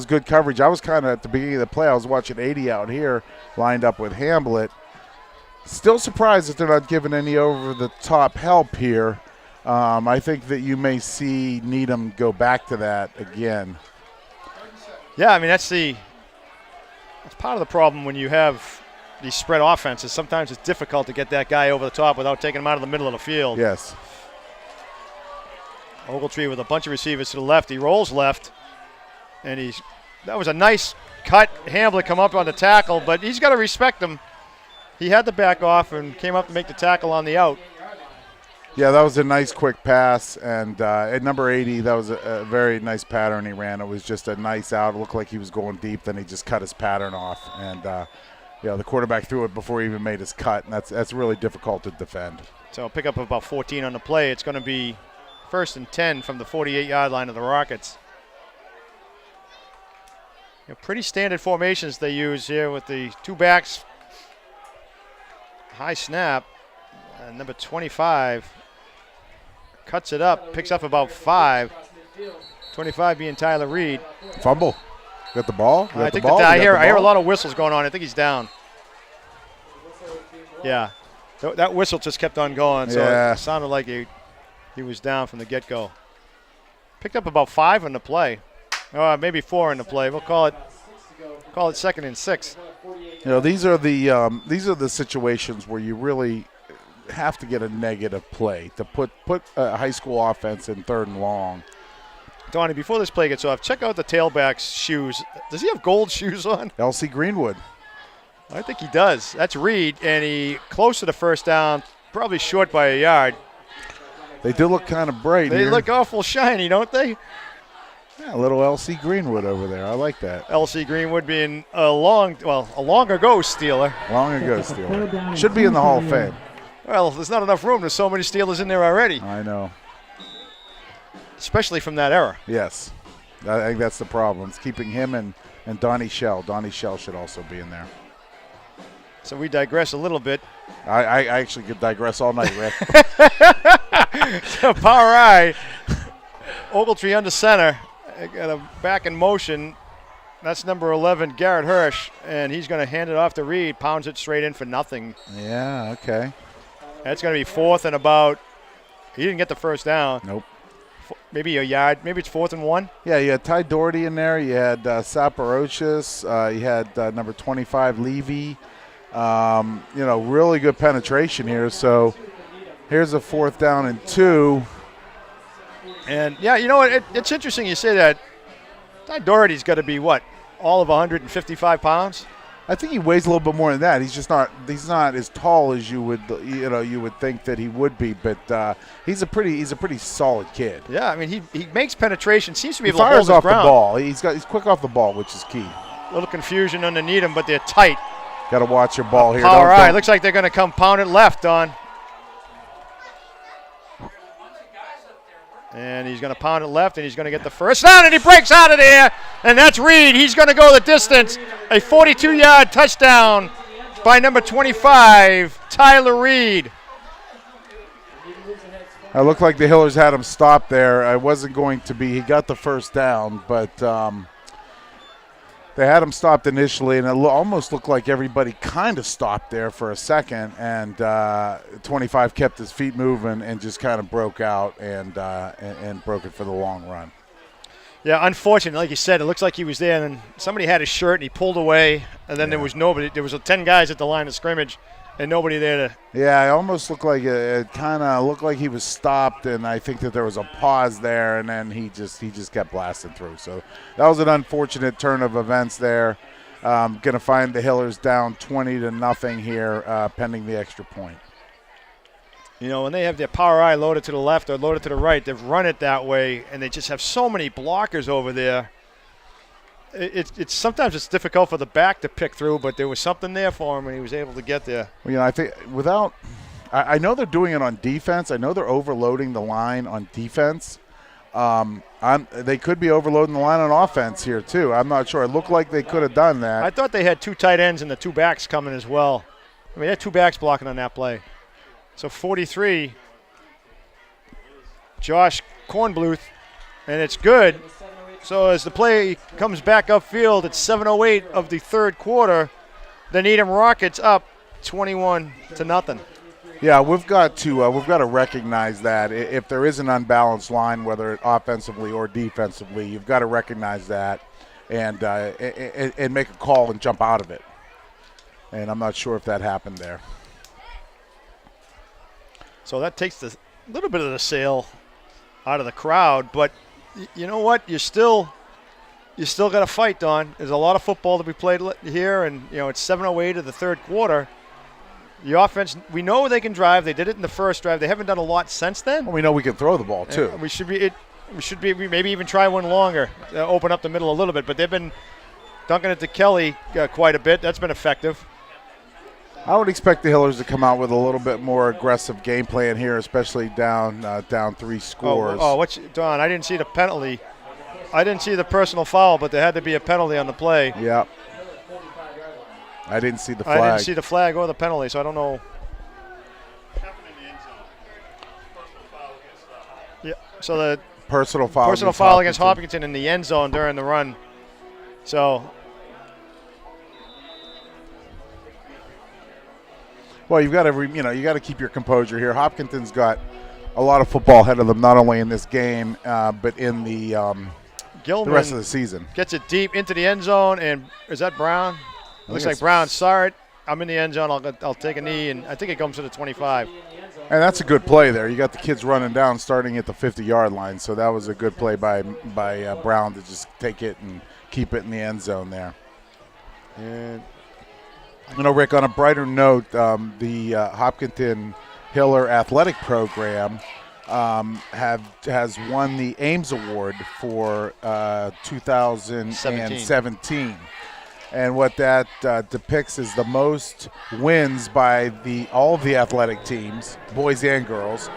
good coverage. I was kind of at the beginning of the play. I was watching 80 out here, lined up with Hamblett. Still surprised that they're not giving any over-the-top help here. I think that you may see Needham go back to that again. Yeah, I mean that's part of the problem when you have these spread offenses. Sometimes it's difficult to get that guy over the top without taking him out of the middle of the field. Yes. Ogletree with a bunch of receivers to the left. He rolls left, and that was a nice cut. Hamblett come up on the tackle, but he's got to respect him. He had to back off and came up to make the tackle on the out. Yeah, that was a nice quick pass, and at number 80, that was a very nice pattern he ran. It was just a nice out. It looked like he was going deep, then he just cut his pattern off, and the quarterback threw it before he even made his cut, and that's really difficult to defend. So pick up about 14 on the play. It's going to be 1st and 10 from the 48-yard line of the Rockets. Pretty standard formations they use here with the 2 backs. High snap. Number 25 cuts it up, picks up about 5. 25 being Tyler Reed. Fumble. Got the ball? I hear a lot of whistles going on. I think he's down. Yeah. That whistle just kept on going, so it sounded like he was down from the get-go. Picked up about 5 on the play. Maybe 4 in the play. We'll call it 2nd and 6. These are the situations where you really have to get a negative play to put a high school offense in 3rd and long. Donnie, before this play gets off, check out the tailback's shoes. Does he have gold shoes on? L.C. Greenwood. I think he does. That's Reed, and he close to the first down, probably short by a yard. They do look kind of bright They here. look awful shiny, don't they? Yeah, a little L.C. Greenwood over there. I like that. L.C. Greenwood being a long ago Steeler. Long ago Steeler. Should be in the Hall of Fame. Well, there's not enough room. There's so many Steelers in there already, I know. especially from that era. Yes. I think that's the problem. It's keeping him and Donnie Shell. Donnie Shell should also be in there. So we digress a little bit. I actually could digress all night, Rick. Power eye. Ogletree under center. Got a back in motion. That's number 11, Garret Hirsch, and he's going to hand it off to Reed. Pounds it straight in for nothing. Yeah, okay. That's going to be 4th and about. He didn't get the first down. Nope. Maybe a yard. Maybe it's 4th and 1. Yeah, you had Ty Doherty in there. You had Saparocious. You had number 25, Levy. Really good penetration here. So here's a 4th down and 2. And, yeah, you know what? It's interesting you say that. Ty Doherty's got to be, what, all of 155 pounds? I think he weighs a little bit more than that. He's not as tall as you would think that he would be, but he's a pretty solid kid. Yeah, I mean, he makes penetration, seems to be He able to hold fires his off the ground. ball. He's quick off the ball, which is key. A little confusion on the Needham, but they're tight. Got to watch your ball here. Power eye. Don't- Looks like they're going to come pound it left, Don. And he's going to pound it left, and he's going to get the first down, and he breaks out of there. And that's Reed. He's going to go the distance. A 42-yard touchdown by number 25, Tyler Reed. It looked like the Hillers had him stopped there. I wasn't going to be. He got the first down, but they had him stopped initially, and it almost looked like everybody kind of stopped there for a second. And 25 kept his feet moving and just kind of broke out and broke it for the long run. Yeah, unfortunate. Like you said, it looks like he was there, and somebody had his shirt, and he pulled away, and then there was nobody. There was 10 guys at the line of scrimmage, and nobody there to. Yeah, it almost looked like it kind of looked like he was stopped, and I think that there was a pause there, and then he just kept blasting through. So that was an unfortunate turn of events there. Going to find the Hillers down 20-0 here, pending the extra point. You know, when they have their power eye loaded to the left or loaded to the right, they've run it that way, and they just have so many blockers over there. It's sometimes it's difficult for the back to pick through, but there was something there for him, and he was able to get there. Well, I think I know they're doing it on defense. I know they're overloading the line on defense. They could be overloading the line on offense here too. I'm not sure. It looked like they could have done that. I thought they had 2 tight ends and the 2 backs coming as well. I mean, they had 2 backs blocking on that play. So 43, Josh Kornbluth, and it's good. So as the play comes back upfield, it's 7:08 of the third quarter. The Needham Rockets up 21-0. Yeah, we've got to recognize that if there is an unbalanced line, whether offensively or defensively, you've got to recognize that and make a call and jump out of it. And I'm not sure if that happened there. So that takes a little bit of the sail out of the crowd, but you know what? You still got to fight, Don. There's a lot of football to be played here, and it's 7:08 of the third quarter. The offense, we know they can drive. They did it in the first drive. They haven't done a lot since then. Well, we know we can throw the ball too. We should be maybe even try one longer, open up the middle a little bit. But they've been dunking it to Kelly quite a bit. That's been effective. I would expect the Hillers to come out with a little bit more aggressive game plan here, especially down 3 scores. Don? I didn't see the penalty. I didn't see the personal foul, but there had to be a penalty on the play. Yeah. I didn't see the flag. I didn't see the flag or the penalty, so I don't know. Yeah. So the personal foul against Hopkinton in the end zone during the run. So. Well, you've got to keep your composure here. Hopkinton's got a lot of football ahead of them, not only in this game, but in the rest of the season. Gets it deep into the end zone, and is that Brown? Looks like Brown saw it. I'm in the end zone. I'll take a knee, and I think it comes to the 25. And that's a good play there. You got the kids running down starting at the 50-yard line, so that was a good play by Brown to just take it and keep it in the end zone there. And Rick, on a brighter note, the Hopkinton Hiller Athletic Program has won the Ames Award for 2017. And what that depicts is the most wins by all of the athletic teams, boys and girls,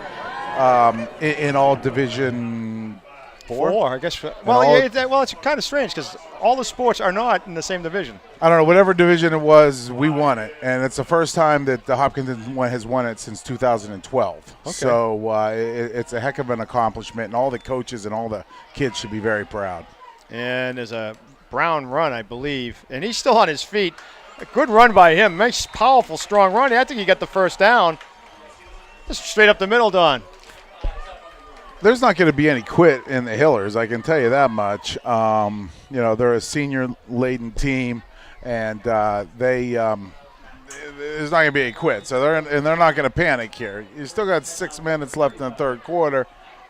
in all Division Four. I guess. It's kind of strange because all the sports are not in the same division. I don't know. Whatever division it was, we won it, and it's the first time that the Hopkinton has won it since 2012. Okay. So it's a heck of an accomplishment, and all the coaches and all the kids should be very proud. And there's a Brown run, I believe, and he's still on his feet. A good run by him. Nice, powerful, strong run. I think he got the first down. Just straight up the middle, Don. There's not going to be any quit in the Hillers, I can tell you that much. They're a senior-laden team, and there's not going to be any quit. So they're not going to panic here. You still got 6 minutes left in the third quarter.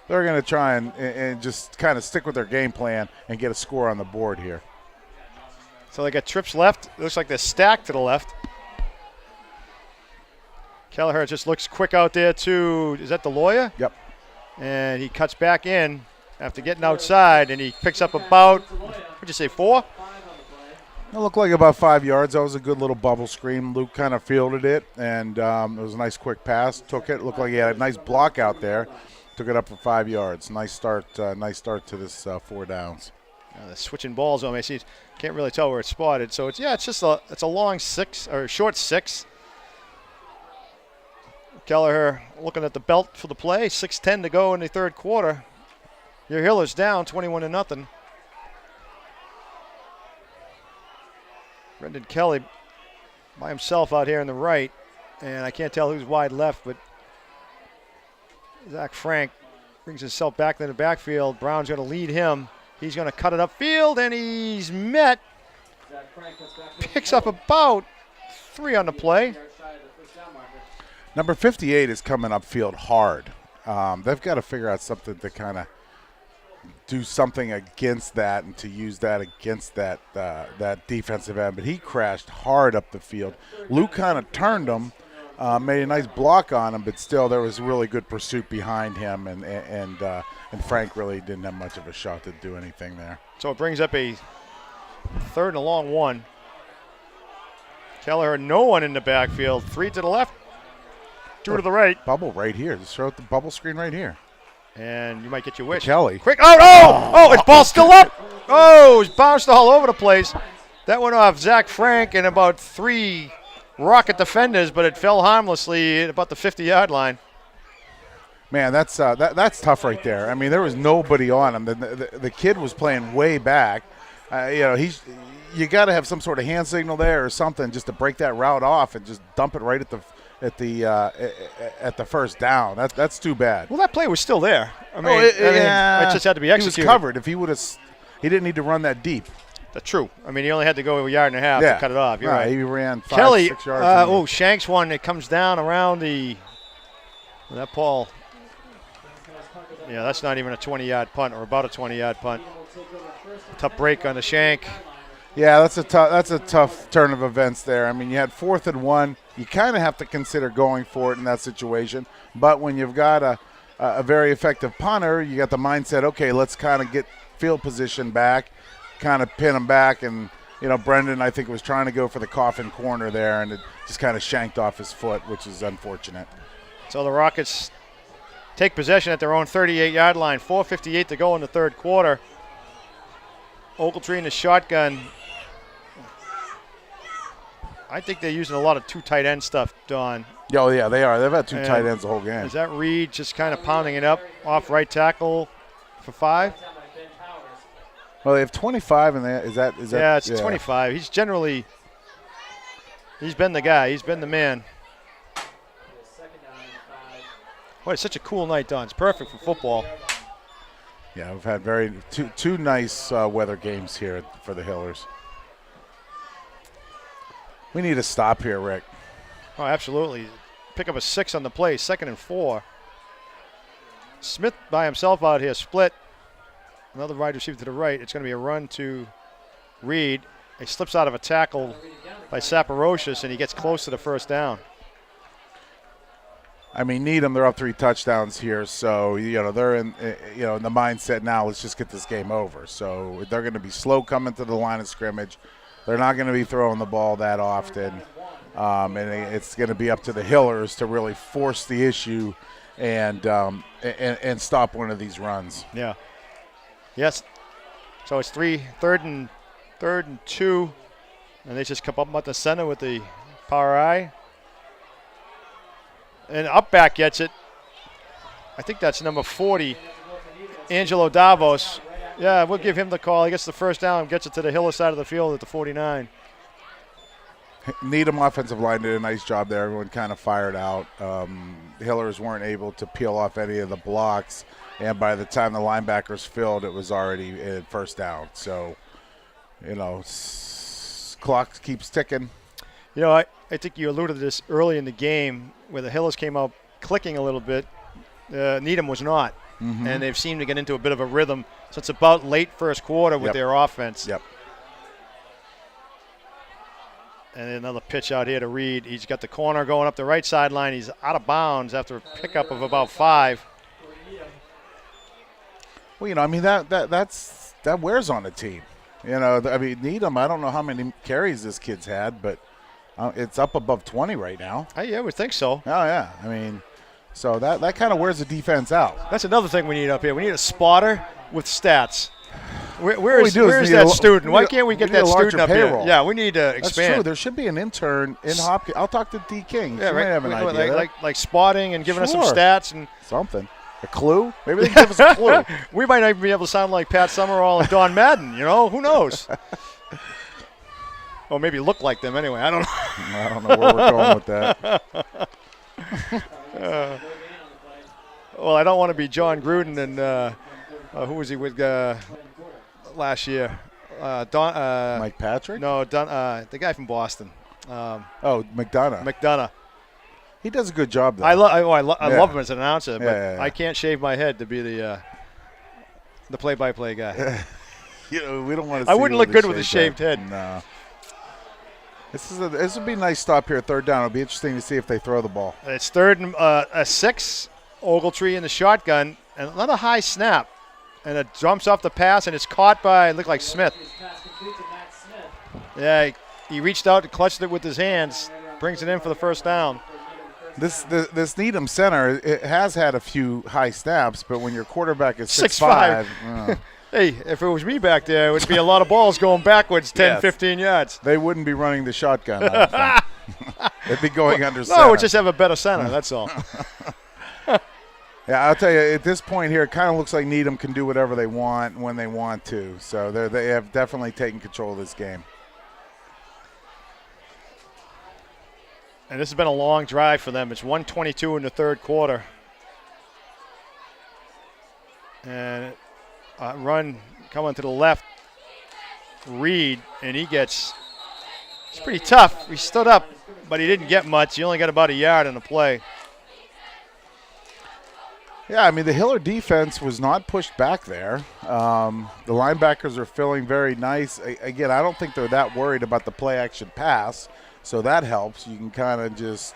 They're going to try and just kind of stick with their game plan and get a score on the board here. So they got trips left. It looks like they're stacked to the left. Kelleher just looks quick out there to, is that the lawyer? Yep. And he cuts back in after getting outside, and he picks up about, what'd you say, 4? It looked like about 5 yards. That was a good little bubble screen. Luke kind of fielded it, and it was a nice quick pass. Took it. Looked like he had a nice block out there. Took it up for 5 yards. Nice start to this 4 downs. The switching balls on me. See, can't really tell where it's spotted. So it's a long 6 or short 6. Kelleher looking at the belt for the play. 6:10 to go in the third quarter. Your Hiller's down 21-0. Brendan Kelly by himself out here on the right, and I can't tell who's wide left, but Zach Frank brings himself back in the backfield. Brown's going to lead him. He's going to cut it upfield, and he's met. Picks up about 3 on the play. Number 58 is coming upfield hard. They've got to figure out something to kind of do something against that and to use that against that defensive end. But he crashed hard up the field. Luke kind of turned him, made a nice block on him, but still there was really good pursuit behind him, and Frank really didn't have much of a shot to do anything there. So it brings up a 3rd and a long 1. Kelleher, no one in the backfield. 3 to the left, 2 to the right. Bubble right here. Just throw out the bubble screen right here. And you might get your wish. Kelly. Quick. Oh, his ball's still up. Oh, it's bounced all over the place. That went off Zach Frank and about 3 Rocket defenders, but it fell harmlessly at about the 50-yard line. Man, that's tough right there. I mean, there was nobody on him. The kid was playing way back. You got to have some sort of hand signal there or something just to break that route off and just dump it right at the first down. That's too bad. Well, that play was still there. It just had to be executed. He was covered. If he didn't need to run that deep. That's true. I mean, he only had to go a yard and a half to cut it off. You're right. He ran 5, Kelly, 6 yards. Shanks one. It comes down around that Paul. Yeah, that's not even a 20-yard punt or about a 20-yard punt. Tough break on the Shank. Yeah, that's a tough turn of events there. I mean, you had 4th and 1. You kind of have to consider going for it in that situation. But when you've got a very effective punter, you got the mindset, okay, let's kind of get field position back, kind of pin him back. And, Brendan, I think, was trying to go for the coffin corner there, and it just kind of shanked off his foot, which is unfortunate. So the Rockets take possession at their own 38-yard line. 4:58 to go in the third quarter. Ogletree in the shotgun. I think they're using a lot of 2 tight end stuff, Don. Oh, yeah, they are. They've had 2 tight ends the whole game. Is that Reed just kind of pounding it up off right tackle for 5? Well, they have 25, and is that? Yeah, it's 25. He's been the guy. He's been the man. Boy, it's such a cool night, Don. It's perfect for football. Yeah, we've had two nice weather games here for the Hillers. We need a stop here, Rick. Oh, absolutely. pick up a 6 on the play, 2nd and 4. Smith by himself out here, split. Another wide receiver to the right. It's going to be a run to Reed. He slips out of a tackle by Saporocious, and he gets close to the first down. I mean, Needham, they're up 3 touchdowns here, so they're in in the mindset now. Let's just get this game over. So they're going to be slow coming to the line of scrimmage. They're not going to be throwing the ball that often, and it's going to be up to the Hillers to really force the issue and stop one of these runs. Yeah. Yes. So it's third and 2, and they just come up at the center with the power I. And up back gets it. I think that's number 40, Angelo Davos. Yeah, we'll give him the call. He gets the first down, gets it to the Hiller side of the field at the 49. Needham offensive line did a nice job there. Everyone kind of fired out. The Hillers weren't able to peel off any of the blocks, and by the time the linebackers filled, it was already at first down. So, clock keeps ticking. I think you alluded to this early in the game where the Hillers came out clicking a little bit. Needham was not, and they've seemed to get into a bit of a rhythm. So it's about late first quarter with their offense. Yep. And another pitch out here to Reed. He's got the corner going up the right sideline. He's out of bounds after a pickup of about 5. Well, I mean, that wears on the team. Needham, I don't know how many carries this kid's had, but it's up above 20 right now. I would think so. Oh, yeah. I mean, so that kind of wears the defense out. That's another thing we need up here. We need a spotter with stats. Where is need that student? Why can't we get that student up payroll. here? Yeah, we need to That's expand. true. There should be an intern in Hopkins. I'll talk to D. King. Yeah, She might have an idea. like spotting and giving us some Sure. stats and something. A clue? Maybe they can give us a clue. we might not even be able to sound like Pat Summerall and Don Madden. Who knows? Or maybe look like them anyway. I don't know. I don't know where we're going with that. Well, I don't want to be John Gruden and who was he with last year? Mike Patrick? No, the guy from Boston. McDonough. McDonough. He does a good job, though. I love him as an announcer, but Yeah. I can't shave my head to be the play-by-play guy. We don't want to. I wouldn't look good with a shaved head. No. This would be a nice stop here, 3rd down. It'll be interesting to see if they throw the ball. It's 3rd and 6. Ogletree in the shotgun, and another high snap, and it jumps off the pass, and it's caught by it looked like Smith. Yeah, he reached out and clutched it with his hands, brings it in for the first down. This Needham center, it has had a few high snaps, but when your quarterback is 6'5". Hey, if it was me back there, it would be a lot of balls going backwards 10, Yes. 15 yards. They wouldn't be running the shotgun. I don't think. They'd be going under center. No, we'll just have a better center, that's all. Yeah, I'll tell you, at this point here, it kind of looks like Needham can do whatever they want when they want to. So they have definitely taken control of this game. And this has been a long drive for them. It's 1:22 in the 3rd quarter. And run coming to the left. Reed, and it's pretty tough. He stood up, but he didn't get much. He only got about a yard in the play. Yeah, I mean, the Hiller defense was not pushed back there. The linebackers are feeling very nice. Again, I don't think they're that worried about the play-action pass, so that helps. You can kind of just,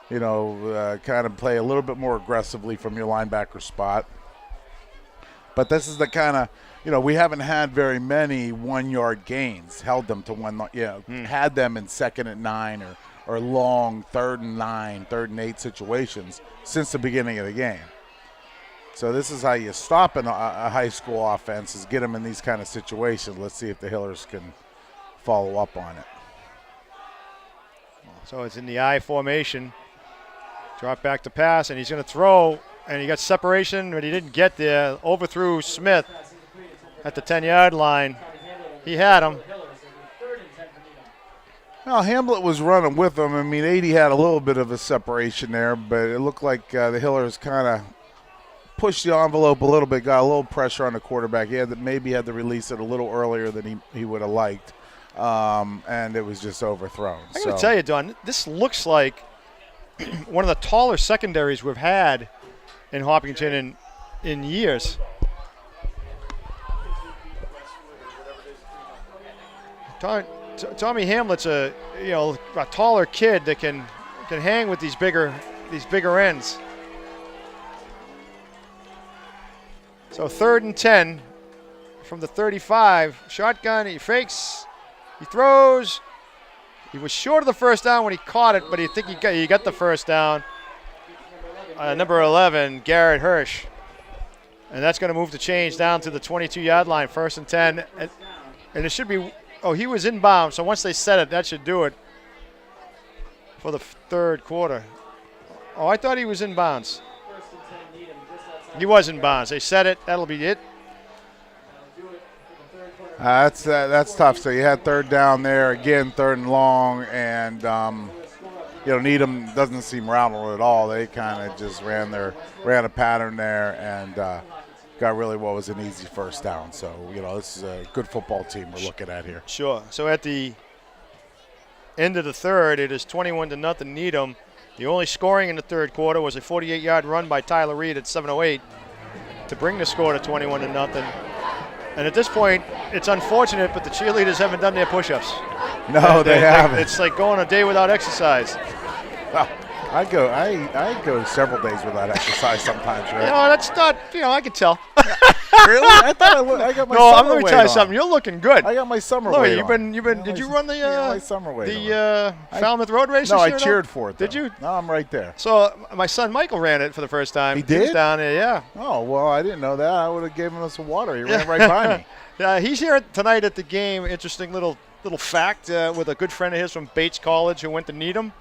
kind of play a little bit more aggressively from your linebacker spot. But this is the kind of, we haven't had very many 1-yard gains, held them to had them in 2nd and 9 or long 3rd and 9, 3rd and 8 situations since the beginning of the game. So this is how you stop a high school offense, is get them in these kind of situations. Let's see if the Hillers can follow up on it. So it's in the I formation. Drop back to pass, and he's going to throw, and he got separation, but he didn't get there. Overthrew Smith at the 10-yard line. He had him. Well, Hamlet was running with him. I mean, 80 had a little bit of a separation there, but it looked like the Hillers kind of pushed the envelope a little bit, got a little pressure on the quarterback. He maybe had to release it a little earlier than he would have liked, and it was just overthrown. I got to tell you, Don, this looks like one of the taller secondaries we've had in Hopkinton in years. Tommy Hamlet's a taller kid that can hang with these bigger ends. So 3rd and 10 from the 35. Shotgun, he fakes, he throws. He was short of the first down when he caught it, but I think he got the first down. Number 11, Garret Hirsch. And that's going to move the change down to the 22-yard line, 1st and 10. And it should be, he was inbound, so once they set it, that should do it for the 3rd quarter. Oh, I thought he was in bounds. He was in bounds. They set it. That'll be it. That's tough. So you had 3rd down there again, 3rd and long, and Needham doesn't seem rattled at all. They kind of just ran a pattern there and got really what was an easy first down. So this is a good football team we're looking at here. Sure. So at the end of the 3rd, it is 21-0 Needham. The only scoring in the 3rd quarter was a 48-yard run by Tyler Reed at 7:08 to bring the score to 21-0. And at this point, it's unfortunate, but the cheerleaders haven't done their push-ups. No, they haven't. It's like going a day without exercise. I go several days without exercise sometimes, right? No, that's not. I can tell. Really? I thought I got my no, summer let me weight tell you on. something. You're looking good. I got my summer Louis, weight on. you've been. Did you run my summer weight the Falmouth Road Race? No, this I year, cheered for it. Though. Did you? No, I'm right there. So my son Michael ran it for the first time. He did? was down there, yeah. Oh well, I didn't know that. I would have given us some water. He ran right by me. Yeah, he's here tonight at the game. Interesting little fact with a good friend of his from Bates College who went to Needham.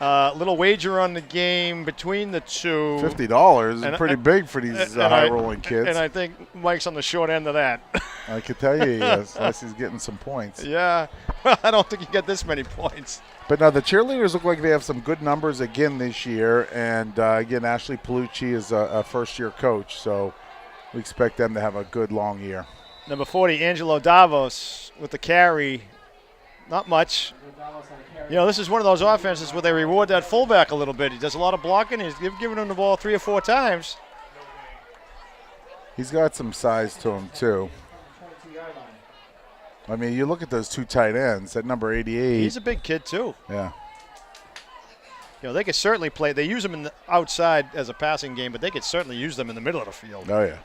Little wager on the game between the two. $50 is pretty big for these high-rolling kids. And I think Mike's on the short end of that. I could tell you he is, unless he's getting some points. Yeah, I don't think he got this many points. But now the cheerleaders look like they have some good numbers again this year. And, again, Ashley Palucci is a first-year coach, so we expect them to have a good, long year. Number 40, Angelo Davos with the carry. Not much. This is one of those offenses where they reward that fullback a little bit. He does a lot of blocking. He's given him the ball 3 or 4 times. He's got some size to him, too. I mean, you look at those 2 tight ends at number 88. He's a big kid, too. Yeah. They could certainly play. They use him in the outside as a passing game, but they could certainly use them in the middle of the field. Oh, yeah.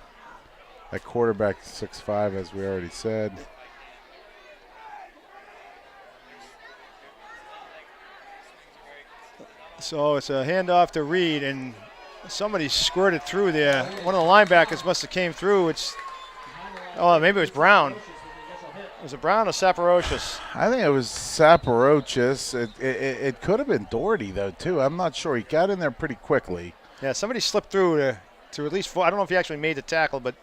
That quarterback 6'5", as we already said. So it's a handoff to Reed, and somebody squirted through there. One of the linebackers must have came through. Maybe it was Brown. Was it Brown or Saporocious? I think it was Saporocious. It could have been Doherty, though, too. I'm not sure. He got in there pretty quickly. Yeah, somebody slipped through to at least 4. I don't know if he actually made the tackle, but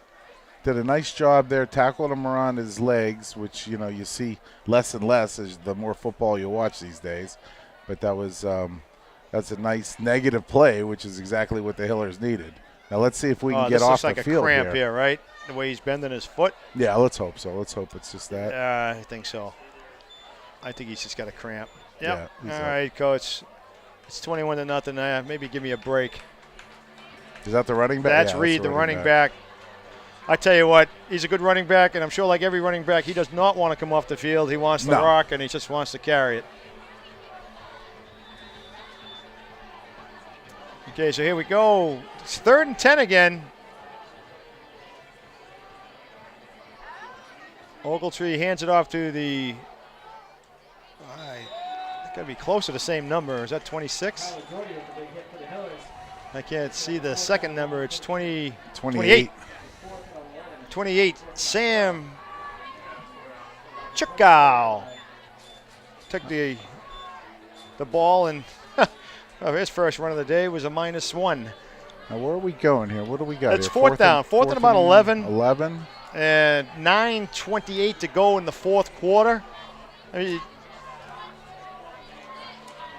did a nice job there, tackled him around his legs, which, you see less and less as the more football you watch these days. But that was that's a nice negative play, which is exactly what the Hillers needed. Now let's see if we can get off the field here. This looks like a cramp here, right? The way he's bending his foot. Yeah, let's hope so. Let's hope it's just that. I think so. I think he's just got a cramp. Yep. Yeah, all right, Coach. It's 21-0. Maybe give me a break. Is that the running back? That's Reed, the running back. I tell you what, he's a good running back, and I'm sure like every running back, he does not want to come off the field. He wants the rock, and he just wants to carry it. Okay, so here we go. It's 3rd and 10 again. Ogletree hands it off to the got to be close to the same number. Is that 26? I can't see the second number. It's 28. 28. Sam Chukau took the ball, and his first run of the day was a -1. Now where are we going here? What do we got? It's here? fourth down. Fourth and about 11. 11. And 9:28 to go in the 4th quarter. I mean,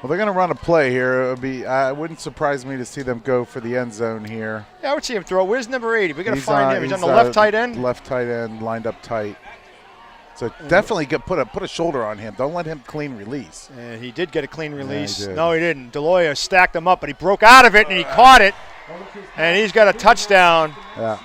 well, they're going to run a play here. It wouldn't surprise me to see them go for the end zone here. Yeah, I would see him throw. Where's number 80? We got to find him. He's on the left tight end. Left tight end, lined up tight. So definitely put a shoulder on him. Don't let him clean release. And he did get a clean release. he did. No, he didn't. DeLoya stacked him up, but he broke out of it, and he caught it. And he's got a touchdown. Yeah.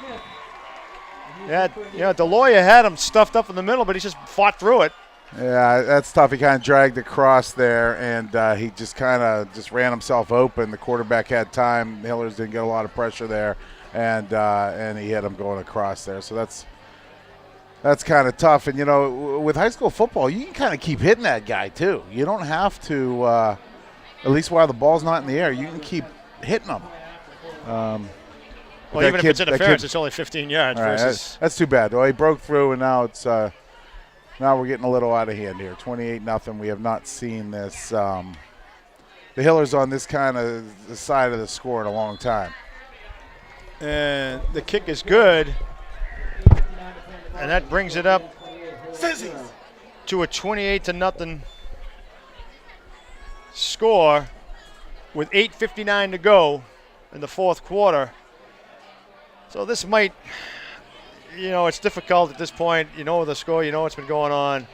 Yeah, DeLoya had him stuffed up in the middle, but he just fought through it. Yeah, that's tough. He kind of dragged across there, and he just kind of just ran himself open. The quarterback had time. Hillers didn't get a lot of pressure there, and he hit him going across there. So that's kind of tough. And, you know, with high school football, you can kind of keep hitting that guy too. You don't have to, at least while the ball's not in the air, you can keep hitting him. Well, even if it's interference, it's only 15 yards. Right, Versus that's too bad. Well, he broke through, and now it's now we're getting a little out of hand here. 28-0. We have not seen this. The Hillers on this kind of side of the score in a long time. and the kick is good, and that brings it up to a 28-0 score with 8:59 to go in the fourth quarter. So this might, you know, it's difficult at this point. You know the score, you know what's been going on.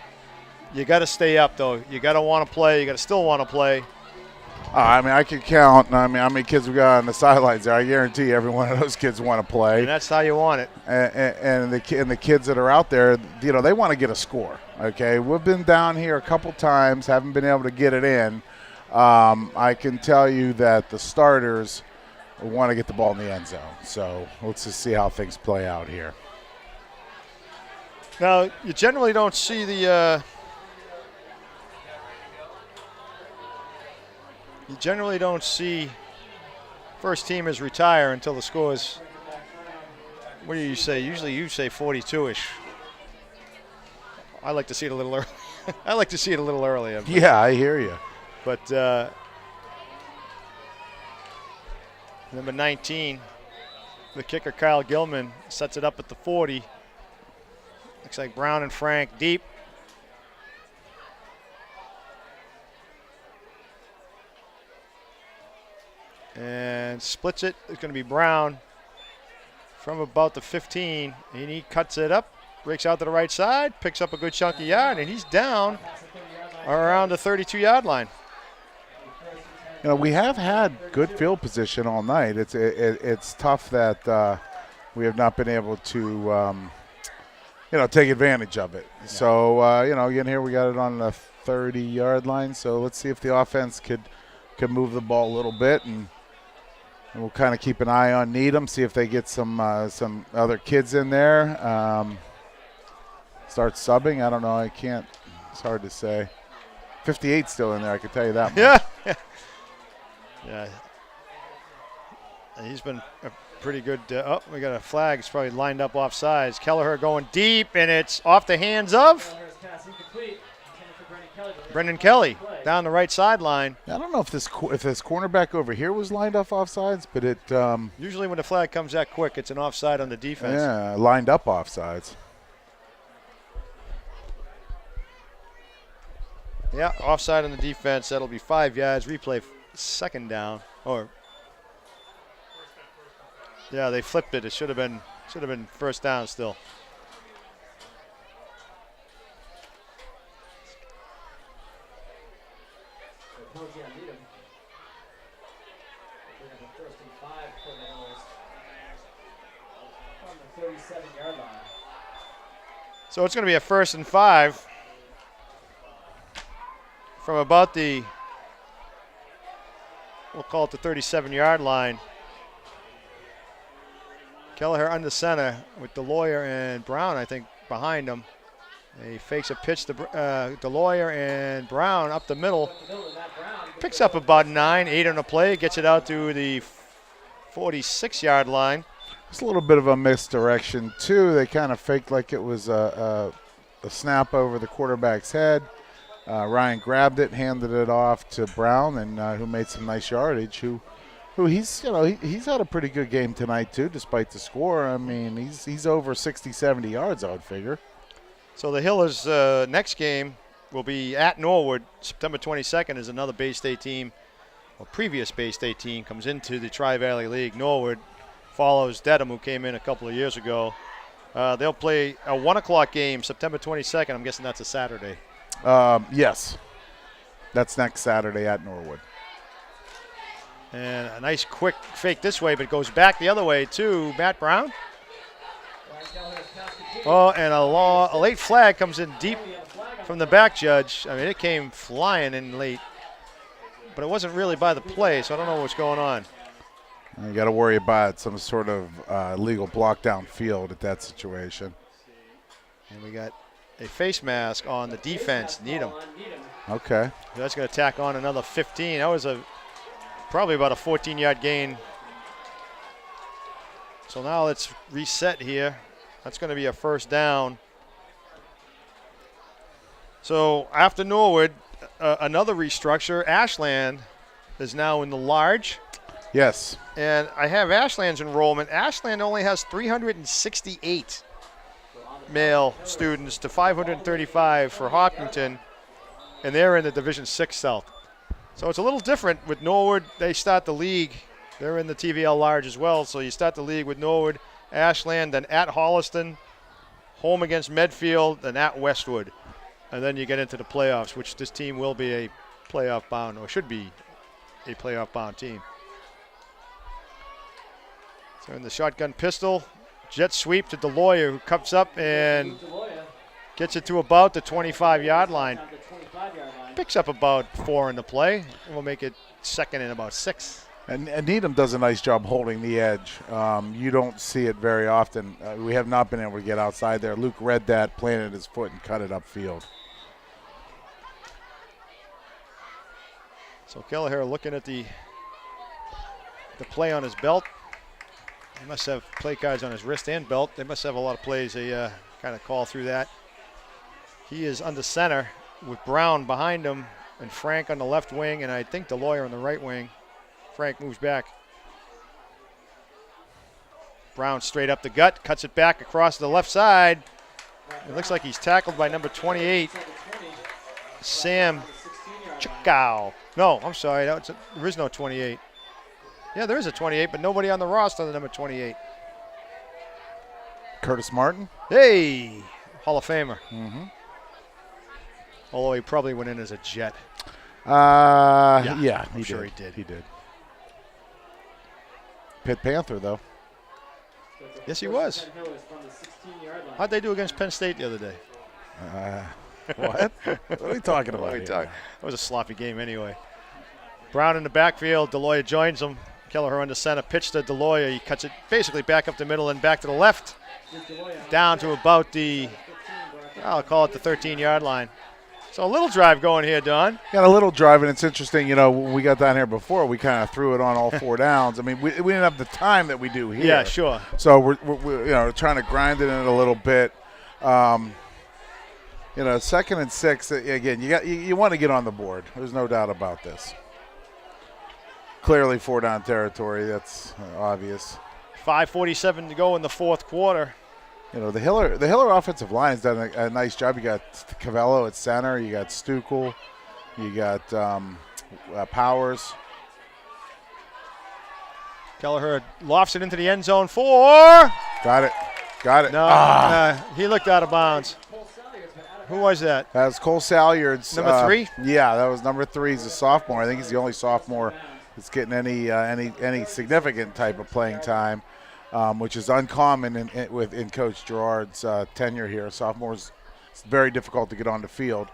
You got to stay up, though. You got to want to play. You got to still want to play. I mean, I could count. I mean, how many kids we got on the sidelines there? I guarantee every one of those kids want to play. And that's how you want it. And the kids that are out there, you know, they want to get a score. Okay, we've been down here a couple times, haven't been able to get it in. I can tell you that the starters want to get the ball in the end zone. So let's just see how things play out here. Now, you generally don't see the first teamers retire until the score is, what do you say? Usually you say 42-ish. I like to see it a little early. I like to see it a little earlier. Yeah, I hear you. But number 19, the kicker Kyle Gilman, sets it up at the 40. Looks like Brown and Frank deep. And splits it. It's going to be Brown from about the 15. And he cuts it up, breaks out to the right side, picks up a good chunky yard, and he's down around the 32-yard line. You know, we have had good field position all night. It's tough that we have not been able to, take advantage of it. Yeah. So, again, here we got it on the 30-yard line. So let's see if the offense could move the ball a little bit, and we'll kind of keep an eye on Needham, see if they get some other kids in there. Start subbing. I don't know. I can't. It's hard to say. 58's still in there. I can tell you that much. Yeah. Yeah. And he's been a pretty good. We got a flag. It's probably lined up off sides. Kelleher going deep, and it's off the hands of Brendan Kelly down the right sideline. I don't know if this cornerback over here was lined up offsides, but it usually when the flag comes that quick, it's an offside on the defense. Yeah, lined up offsides. Yeah, offside on the defense. That'll be 5 yards. Replay second down. Yeah, they flipped it. It should have been first down still. So it's going to be a 1st and 5 from about the, we'll call it the 37-yard line. Kelleher under center with DeLoyer and Brown, I think, behind him. He fakes a pitch to DeLoyer, and Brown up the middle. Picks up about 9, 8 on the play, gets it out to the 46-yard line. It's a little bit of a misdirection, too. They kind of faked like it was a snap over the quarterback's head. Ryan grabbed it, handed it off to Brown, and who made some nice yardage. Who he's had a pretty good game tonight too, despite the score. I mean, he's over 60, 70 yards, I would figure. So the Hillers' next game will be at Norwood. September 22nd is another Bay State team, or previous Bay State team, comes into the Tri-Valley League. Norwood follows Dedham, who came in a couple of years ago. They'll play a 1 o'clock game September 22nd. I'm guessing that's a Saturday. Yes. That's next Saturday at Norwood. And a nice quick fake this way, but it goes back the other way to Matt Brown. Oh, and a late flag comes in deep from the back judge. I mean, it came flying in late, but it wasn't really by the play, so I don't know what's going on. You got to worry about some sort of legal block down field at that situation. And we got a face mask on the defense, Needham. Okay. That's going to tack on another 15. That was probably about a 14-yard gain. So now let's reset here. That's going to be a first down. So after Norwood, another restructure. Ashland is now in the large. Yes. And I have Ashland's enrollment. Ashland only has 368 male students to 535 for Hopkinton, and they're in the Division 6 South. So it's a little different with Norwood. They start the league. They're in the TVL large as well, so you start the league with Norwood, Ashland, then at Holliston, home against Medfield, and at Westwood. And then you get into the playoffs, which this team will be a playoff bound, or should be a playoff bound team. So in the shotgun pistol, jet sweep to DeLoyer, who comes up and gets it to about the 25-yard line. Picks up about 4 in the play. We'll make it second and about 6. And Needham does a nice job holding the edge. You don't see it very often. We have not been able to get outside there. Luke read that, planted his foot, and cut it upfield. So Kelleher looking at the play on his belt. He must have play cards on his wrist and belt. They must have a lot of plays. They kind of call through that. He is under center with Brown behind him and Frank on the left wing, and I think DeLoyer on the right wing. Frank moves back. Brown straight up the gut, cuts it back across the left side. It looks like he's tackled by number 28, Sam Chikow. No, I'm sorry, there is no 28. Yeah, there is a 28, but nobody on the roster, the number 28. Curtis Martin? Hey, Hall of Famer. Mm-hmm. Although he probably went in as a Jet. Yeah, I'm sure he did. He did. Pitt Panther, though. Yes, he was. How'd they do against Penn State the other day? What? What are we talking about here? That was a sloppy game anyway. Brown in the backfield. DeLoyer joins him. Kelleher under center. Pitch to DeLoyer. He cuts it basically back up the middle and back to the left. Down to about I'll call it the 13-yard line. So a little drive going here, Don. Got a little drive, and it's interesting. You know, when we got down here before, we kind of threw it on all 4 downs. I mean, we didn't have the time that we do here. Yeah, sure. So we're trying to grind it in a little bit. 2nd and 6. Again, you want to get on the board. There's no doubt about this. Clearly 4-down territory. That's obvious. 5:47 to go in the fourth quarter. You know, the Hiller offensive line has done a nice job. You got Cavello at center. You got Stukel. You got Powers. Kelleher lofts it into the end zone for. Got it. No, he looked out of bounds. Who was that? That was Cole Salyard's. Number 3? Yeah, that was number 3. He's a sophomore. I think he's the only sophomore that's getting any significant type of playing time. Which is uncommon in Coach Gerard's tenure here. Sophomores, it's very difficult to get on the field.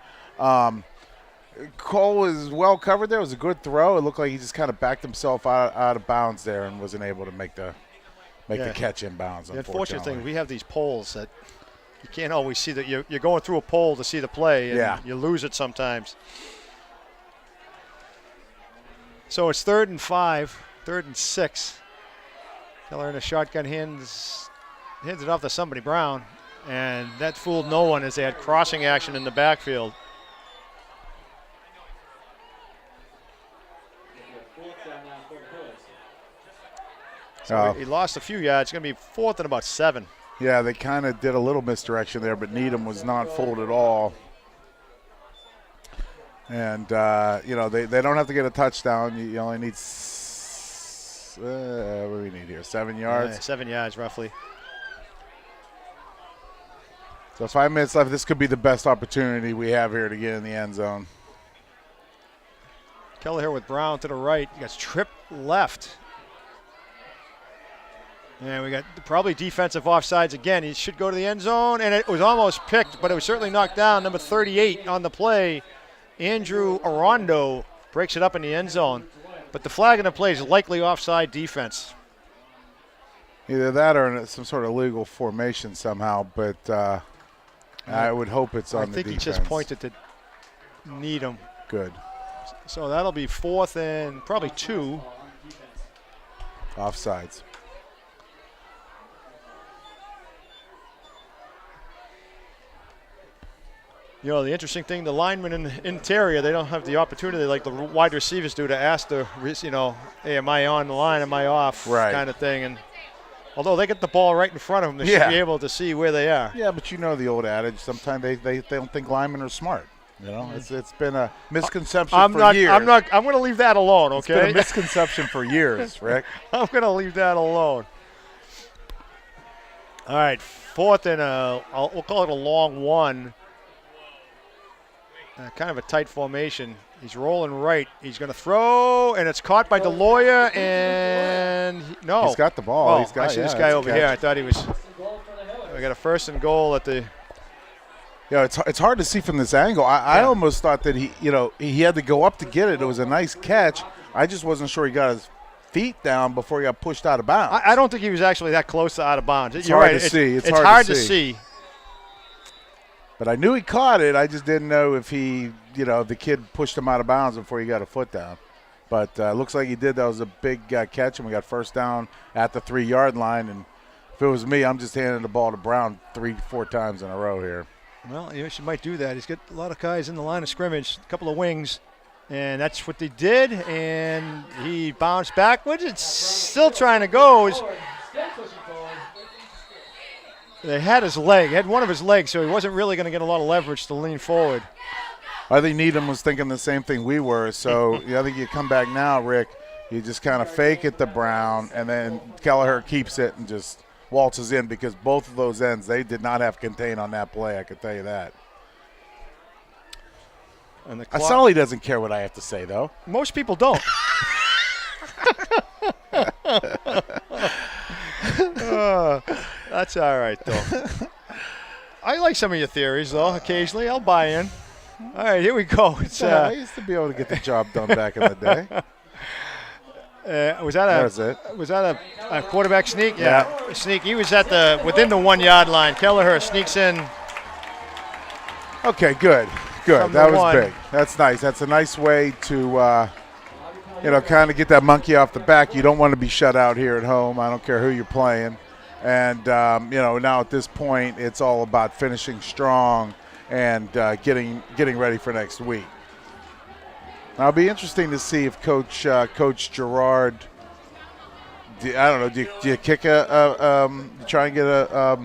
Cole was well covered there. It was a good throw. It looked like he just kind of backed himself out of bounds there and wasn't able to make the catch in bounds. The unfortunate thing, we have these polls that you can't always see that you're going through a poll to see the play, and you lose it sometimes. So it's 3rd and 5, 3rd and 6. Kelleher in a shotgun hands it off to somebody, Brown, and that fooled no one as they had crossing action in the backfield. So he lost a few yards. It's going to be 4th and about 7. Yeah, they kind of did a little misdirection there, but Needham was not fooled at all. And, they don't have to get a touchdown. You only need what do we need here? 7 yards? 7 yards, roughly. So 5 minutes left. This could be the best opportunity we have here to get in the end zone. Kelleher with Brown to the right. He got trip left. And we got probably defensive offsides again. He should go to the end zone, and it was almost picked, but it was certainly knocked down. Number 38 on the play, Andrew Arando, breaks it up in the end zone. But the flag in the play is likely offside defense. Either that or in some sort of legal formation somehow, but I would hope it's on the defense. I think he just pointed to Needham. Good. So that'll be 4th and probably 2. Offsides. You know, the interesting thing, the linemen in the interior, they don't have the opportunity like the wide receivers do to ask the, you know, hey, am I on the line, am I off, right, kind of thing. And although they get the ball right in front of them, they should be able to see where they are. Yeah, but you know the old adage, sometimes they don't think linemen are smart. You know, it's been a misconception for years. I'm going to leave that alone, okay? It's been a misconception for years, Rick. I'm going to leave that alone. All right, 4th and we'll call it a long one. Kind of a tight formation. He's rolling right. He's going to throw, and it's caught by DeLoya, and no. He's got the ball. Oh, I see this guy over here. I thought he was. We got a 1st and goal at the. Yeah, it's hard to see from this angle. I almost thought that he had to go up to get it. It was a nice catch. I just wasn't sure he got his feet down before he got pushed out of bounds. I don't think he was actually that close to out of bounds. It's hard to see. It's hard to see. But I knew he caught it. I just didn't know if the kid pushed him out of bounds before he got a foot down. But looks like he did. That was a big catch, and we got 1st down at the 3-yard line. And if it was me, I'm just handing the ball to Brown 3-4 times in a row here. Well, he might do that. He's got a lot of guys in the line of scrimmage, a couple of wings, and that's what they did. And he bounced backwards. It's still trying to go. They had his leg, had one of his legs, so he wasn't really going to get a lot of leverage to lean forward. I think Needham was thinking the same thing we were. So I think you come back now, Rick, you just kind of fake it to Brown, and then Kelleher keeps it and just waltzes in, because both of those ends, they did not have contain on that play, I can tell you that. And Sully doesn't care what I have to say, though. Most people don't. That's all right, though. I like some of your theories, though. Occasionally, I'll buy in. All right, here we go. I used to be able to get the job done back in the day. Was that a quarterback sneak? Yeah, sneak. He was at within the 1-yard line. Kelleher sneaks in. Okay, good. That was big. That's nice. That's a nice way to kind of get that monkey off the back. You don't want to be shut out here at home. I don't care who you're playing. And, now at this point, it's all about finishing strong and getting ready for next week. Now, it'll be interesting to see if Coach Gerard, do you kick try and get a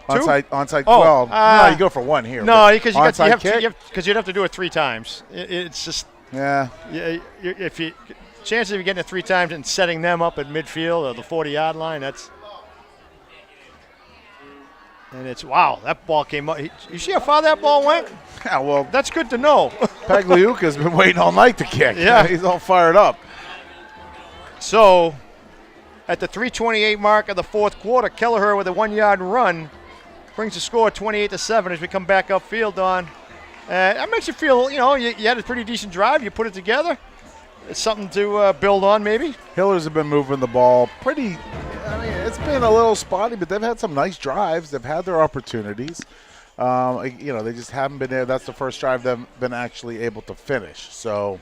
onside 12? No, you go for 1 here. No, because you'd have to do it 3 times. It's just – yeah. Chances of you getting it 3 times and setting them up at midfield or the 40-yard line, that's – and it's, wow, that ball came up. You see how far that ball went? Yeah, well. That's good to know. Pagliuca's been waiting all night to kick. Yeah. He's all fired up. So, at the 3:28 mark of the 4th quarter, Kelleher with a 1-yard run brings the score 28-7 as we come back upfield, Don. That makes you feel, you had a pretty decent drive. You put it together. It's something to build on, maybe. Hillers have been moving the ball pretty. It's been a little spotty, but they've had some nice drives. They've had their opportunities. They just haven't been there. That's the first drive they've been actually able to finish. So,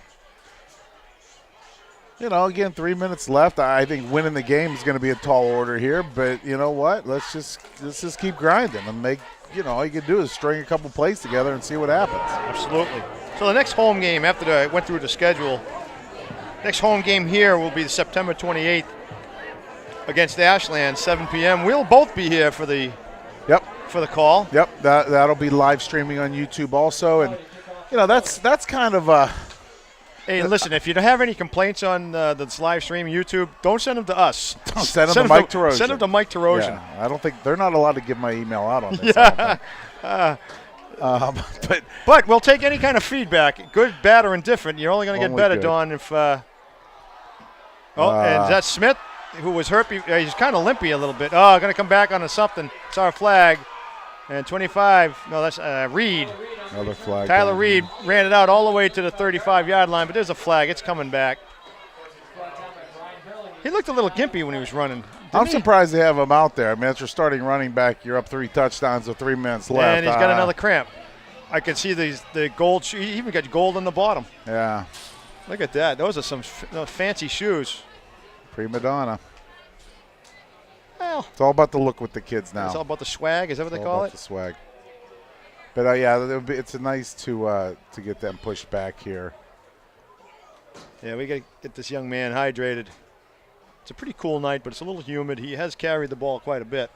again, 3 minutes left. I think winning the game is going to be a tall order here. But you know what? Let's just keep grinding and make. All you can do is string a couple plays together and see what happens. Absolutely. So the next home game, after I went through the schedule, next home game here will be September 28th against Ashland, 7 p.m. We'll both be here for the call. Yep, that'll be live streaming on YouTube also, and that's kind of Hey, listen, if you don't have any complaints on this live stream, YouTube, don't send them to us. Don't send them to Mike Terosian. Send them to Mike Terosian. Yeah, I don't think they're not allowed to give my email out on this. I don't think. But we'll take any kind of feedback, good, bad, or indifferent. You're only going to get Only better, good. Don, if and is that Smith, who was hurt? He's kind of limpy a little bit. Oh, going to come back onto something. It's our flag. And 25, no, that's Reed. Another flag. Tyler Reed ran it out all the way to the 35-yard line, but there's a flag. It's coming back. He looked a little gimpy when he was running. I'm surprised they have him out there. I mean, that's your starting running back. You're up 3 touchdowns with 3 minutes left. And he's got another cramp. I can see the gold. He even got gold on the bottom. Yeah. Look at that. Those are some fancy shoes. Prima donna. Well, It's all about the look with the kids now. it's all about the swag. Is that what they All call about it? the swag. But it's nice to get them pushed back here. Yeah, we got to get this young man hydrated. It's a pretty cool night, but it's a little humid. He has carried the ball quite a bit.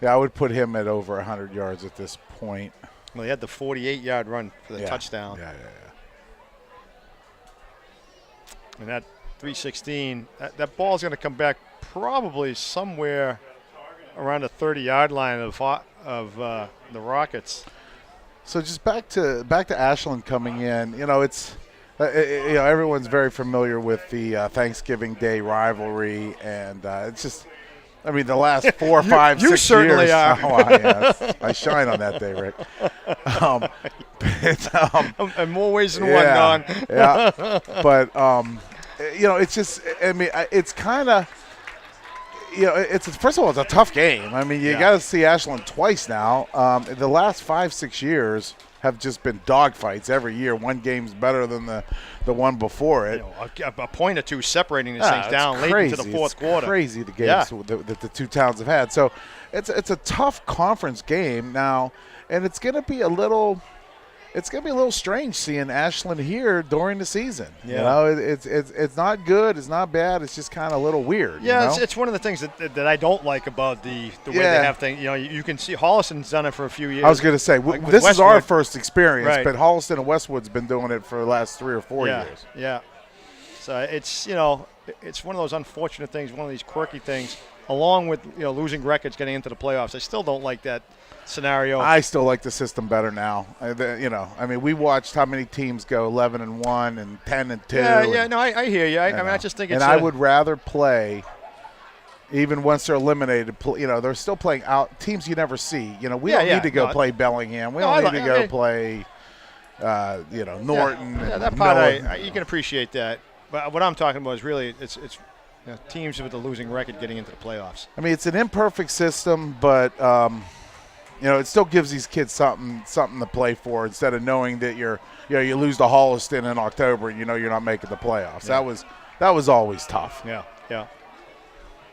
Yeah, I would put him at over 100 yards at this point. Well, he had the 48-yard run for the Yeah. touchdown. Yeah. And that 316, that ball's going to come back probably somewhere around the 30-yard line of the Rockets. So just back to Ashland coming in. You know, it's everyone's very familiar with the Thanksgiving Day rivalry, and it's just. I mean, the last 4, 5, 6 you certainly years. are. I shine on that day, Rick. In more ways than one, yeah, Don. yeah. But it's just. I mean, it's kind of. It's first of all, it's a tough game. I mean, you got to see Ashland twice now. The last 5, 6 years have just been dogfights every year. One game's better than the one before it. A point or two separating these things It's down late crazy. into the fourth It's quarter. Crazy the games that the two towns have had. So it's a tough conference game now, and it's going to be a little strange seeing Ashland here during the season. Yeah. You know, it's not good. It's not bad. It's just kind of a little weird. Yeah, you know? it's one of the things that I don't like about the way they have things. You can see Holliston's done it for a few years. I was going to say, Like with this is our Westwood. first experience, Right. but Holliston and Westwood's been doing it for the last 3 or 4 years. Yeah. So it's one of those unfortunate things, one of these quirky things, along with losing records getting into the playoffs. I still don't like that scenario. I still like the system better now. I mean, we watched how many teams go 11-1 and 10-2. Yeah. No, I hear you. I mean, I just think it's. And I would rather play, even once they're eliminated. They're still playing out teams you never see. We don't need to go play Bellingham. We don't need to go play. Norton. Yeah, and that part Noah. you can appreciate that. But what I'm talking about is really it's teams with a losing record getting into the playoffs. I mean, it's an imperfect system, but it still gives these kids something to play for instead of knowing that you lose to Holliston in October and you're not making the playoffs. Yeah. That was always tough. Yeah. All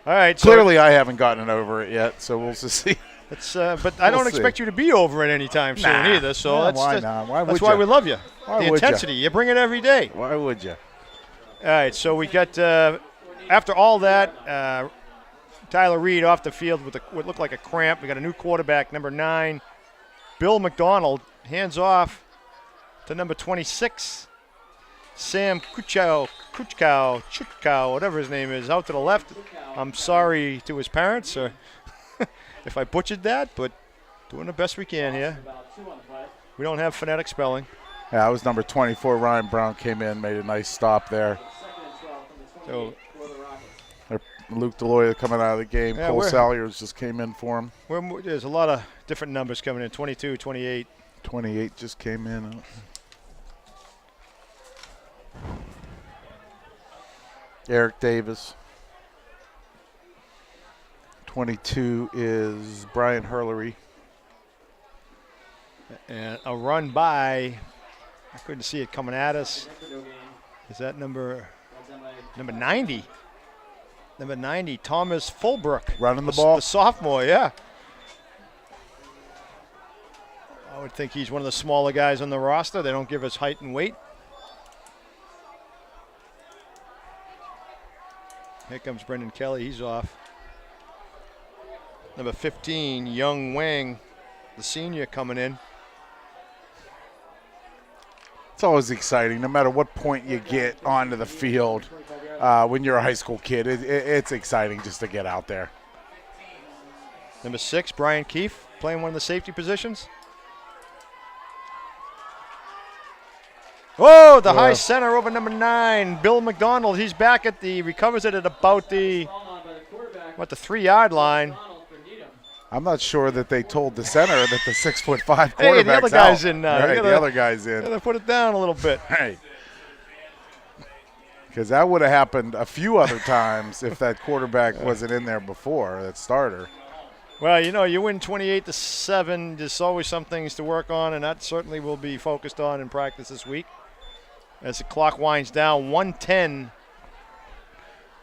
right. Clearly, I haven't gotten over it yet, so we'll just see. But I don't expect you to be over it anytime soon either. So why not? That's why we love you. Why the would ya? intensity. You bring it every day. Why would you? All right. So we got after all that. Tyler Reed off the field with what looked like a cramp. We got a new quarterback, number 9, Bill McDonald. Hands off to number 26, Sam Kuchkow, whatever his name is, out to the left. I'm sorry to his parents if I butchered that, but doing the best we can here. We don't have phonetic spelling. Yeah, that was number 24. Ryan Brown came in, made a nice stop there. So Luke Deloya coming out of the game. Yeah, Cole Saliers just came in for him. There's a lot of different numbers coming in, 22, 28. 28 just came in. Eric Davis. 22 is Brian Hurlery. And a run by, I couldn't see it coming at us. Is that number 90? Number 90, Thomas Fulbrook. Running the ball. The sophomore, yeah. I would think he's one of the smaller guys on the roster. They don't give us height and weight. Here comes Brendan Kelly. He's off. Number 15, Young Wang, the senior, coming in. It's always exciting, no matter what point you get onto the field. When you're a high school kid, it's exciting just to get out there. Number 6, Brian Keefe, playing one of the safety positions. Oh, the high center over number 9, Bill McDonald. He's back at recovers it at about the 3-yard line. I'm not sure that they told the center that the 6'5" quarterback's Hey, the other guy's out. in now. Right, the other guy's in. Gotta put it down a little bit. Right. Because that would have happened a few other times if that quarterback wasn't in there before, that starter. Well, you win 28-7. There's always some things to work on, and that certainly will be focused on in practice this week. As the clock winds down, 1:10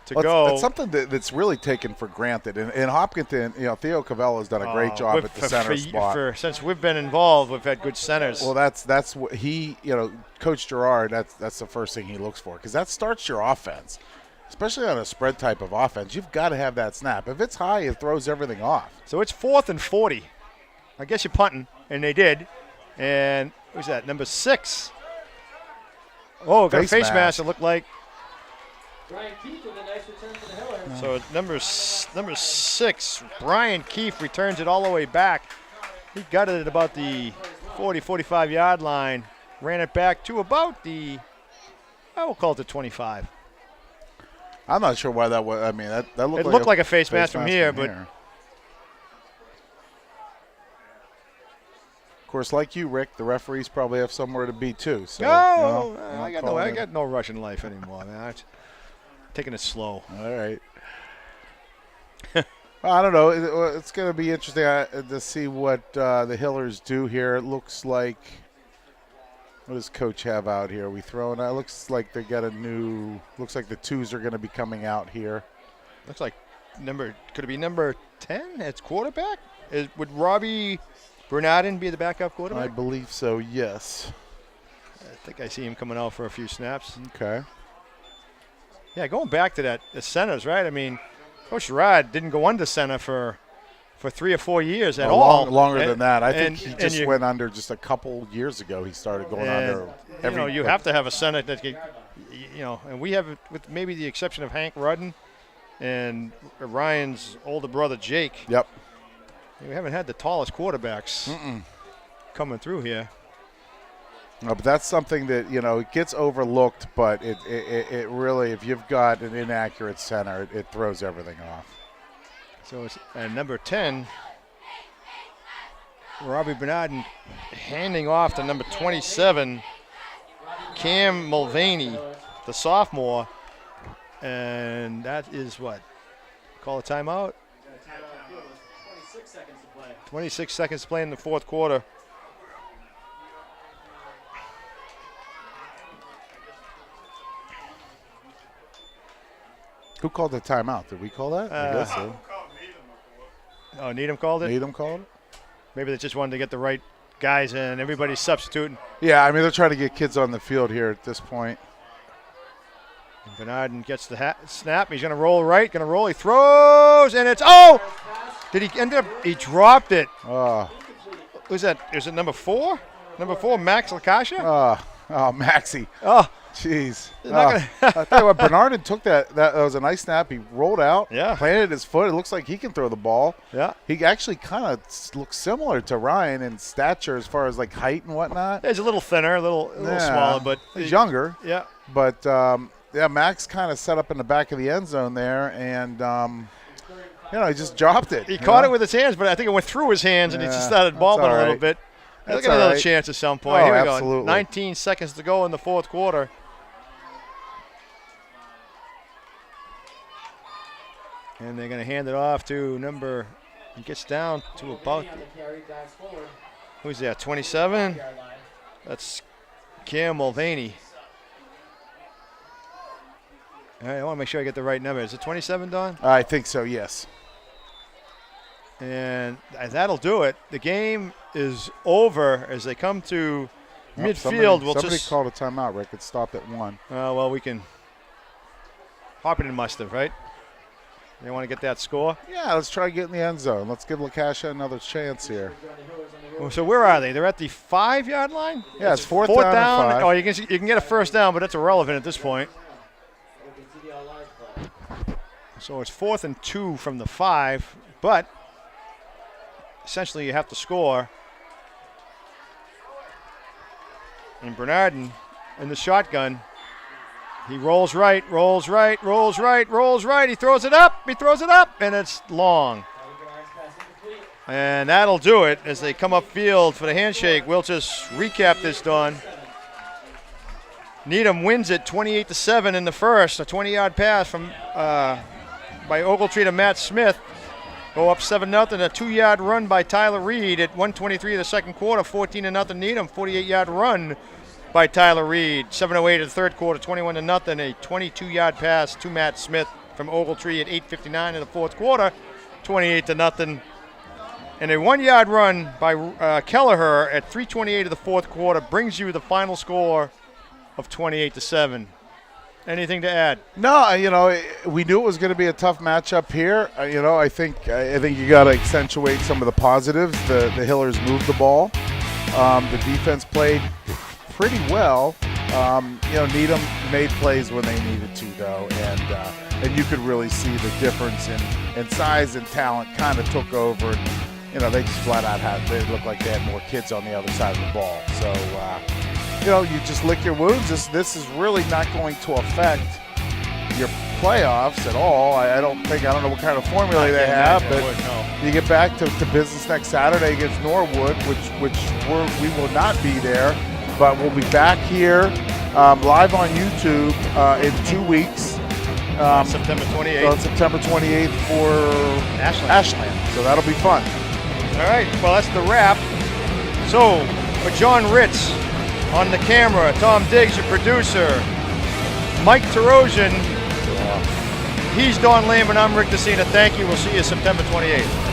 to go. It's something that's really taken for granted. In Hopkinton, Theo Cavello's done a great job at the center spot. Since we've been involved, we've had good centers. Well, that's what he, Coach Gerard, that's the first thing he looks for, because that starts your offense. Especially on a spread type of offense, you've got to have that snap. If it's high, it throws everything off. So it's 4th and 40. I guess you're punting, and they did. And who's that? Number 6. Oh, got a face mask. It looked like. Brian Keefe with a nice return for the Hillers. So number 6, Brian Keefe returns it all the way back. He got it at about the 40, 45-yard line. Ran it back to about we'll call it the 25. I'm not sure why that was. I mean, that looked looked like a face mask from here, but. Of course, like you, Rick, the referees probably have somewhere to be too. So, I got no rush in life anymore, man. I'm taking it slow. All right. I don't know. It's going to be interesting to see what the Hillers do here. It looks like. What does Coach have out here? We throwing out. Looks like they got a new. Looks like the 2s are going to be coming out here. Looks like could it be number 10 as quarterback? Would Robbie Bernardin be the backup quarterback? I believe so, yes. I think I see him coming out for a few snaps. Okay. Yeah, going back to the centers, right? I mean, Coach Rod didn't go under center for 3 or 4 years at all. Longer than that. I think he just went under just a couple years ago. He started going under every. You have to have a center that can, and we have, with maybe the exception of Hank Rudden and Ryan's older brother Jake. Yep. We haven't had the tallest quarterbacks coming through here. No, but that's something that, it gets overlooked, but it really, if you've got an inaccurate center, it throws everything off. So it's number 10, Robbie Bernardin, handing off to number 27, Cam Mulvaney, the sophomore. And that is what? Call a timeout? 26 seconds to play. 26 seconds to play in the fourth quarter. Who called the timeout? Did we call that? I guess so. Oh, Needham called it? Needham called it? Maybe they just wanted to get the right guys in. Everybody's substituting. Yeah, I mean, they're trying to get kids on the field here at this point. Bernardin gets the snap. He's going to roll right. Going to roll. He throws, and it's Did he end up? He dropped it. Who's that? Is it number 4? Number 4, Max Lakasha? Maxie. Oh, jeez. I tell you what, Bernardin took that. That was a nice snap. He rolled out. Yeah. Planted his foot. It looks like he can throw the ball. Yeah. He actually kind of looks similar to Ryan in stature as far as like height and whatnot. He's a little thinner, a little smaller, but he's younger. Yeah. But Max kind of set up in the back of the end zone there, and he just dropped it. He caught it with his hands, but I think it went through his hands, and he just started bobbing a little bit. He'll get another chance at some point. Here we absolutely. go. 19 seconds to go in the fourth quarter. And they're going to hand it off to it gets down to about, who's that, 27? That's Cam Mulvaney. All right, I want to make sure I get the right number. Is it 27, Don? I think so, yes. And that'll do it. The game is over as they come to midfield. Somebody called a timeout, Rick. It stopped at 1. Well, we can. Hopkinton must have, right? You want to get that score? Yeah, let's try to get in the end zone. Let's give LaCascia another chance here. So where are they? They're at the 5-yard line? Yeah, it's fourth down and 5. Oh, you can get a first down, but that's irrelevant at this point. So it's 4th and 2 from the 5, but essentially you have to score. And Bernardin in the shotgun. He rolls right, rolls right, rolls right, rolls right. He throws it up, and it's long. And that'll do it as they come upfield for the handshake. We'll just recap this, Don. Needham wins it 28-7 in the first. A 20-yard pass from by Ogletree to Matt Smith. Go up 7-0. A 2-yard run by Tyler Reed at 1:23 of the second quarter. 14-0 Needham. 48-yard run by Tyler Reed. 7:08 of the third quarter. 21-0. A 22-yard pass to Matt Smith from Ogletree at 8:59 in the fourth quarter. 28-0. And a 1-yard run by Kelleher at 3:28 of the fourth quarter brings you the final score of 28-7. Anything to add? No, we knew it was going to be a tough matchup here. I think you got to accentuate some of the positives. The Hillers moved the ball. The defense played pretty well. Needham made plays when they needed to, though, and you could really see the difference in size and talent. Kind of took over. And, they just flat out they looked like they had more kids on the other side of the ball. So, you just lick your wounds. This is really not going to affect your playoffs at all. I don't know what kind of formula they have, but you get back to business next Saturday against Norwood, which we will not be there, but we'll be back here live on YouTube in 2 weeks. September 28th. On September 28th for Ashland. So that'll be fun. All right, well, that's the wrap. So, for John Ritz on the camera, Tom Diggs, your producer, Mike Terosian, he's Don Lambert, I'm Rick DeCina. Thank you. We'll see you September 28th.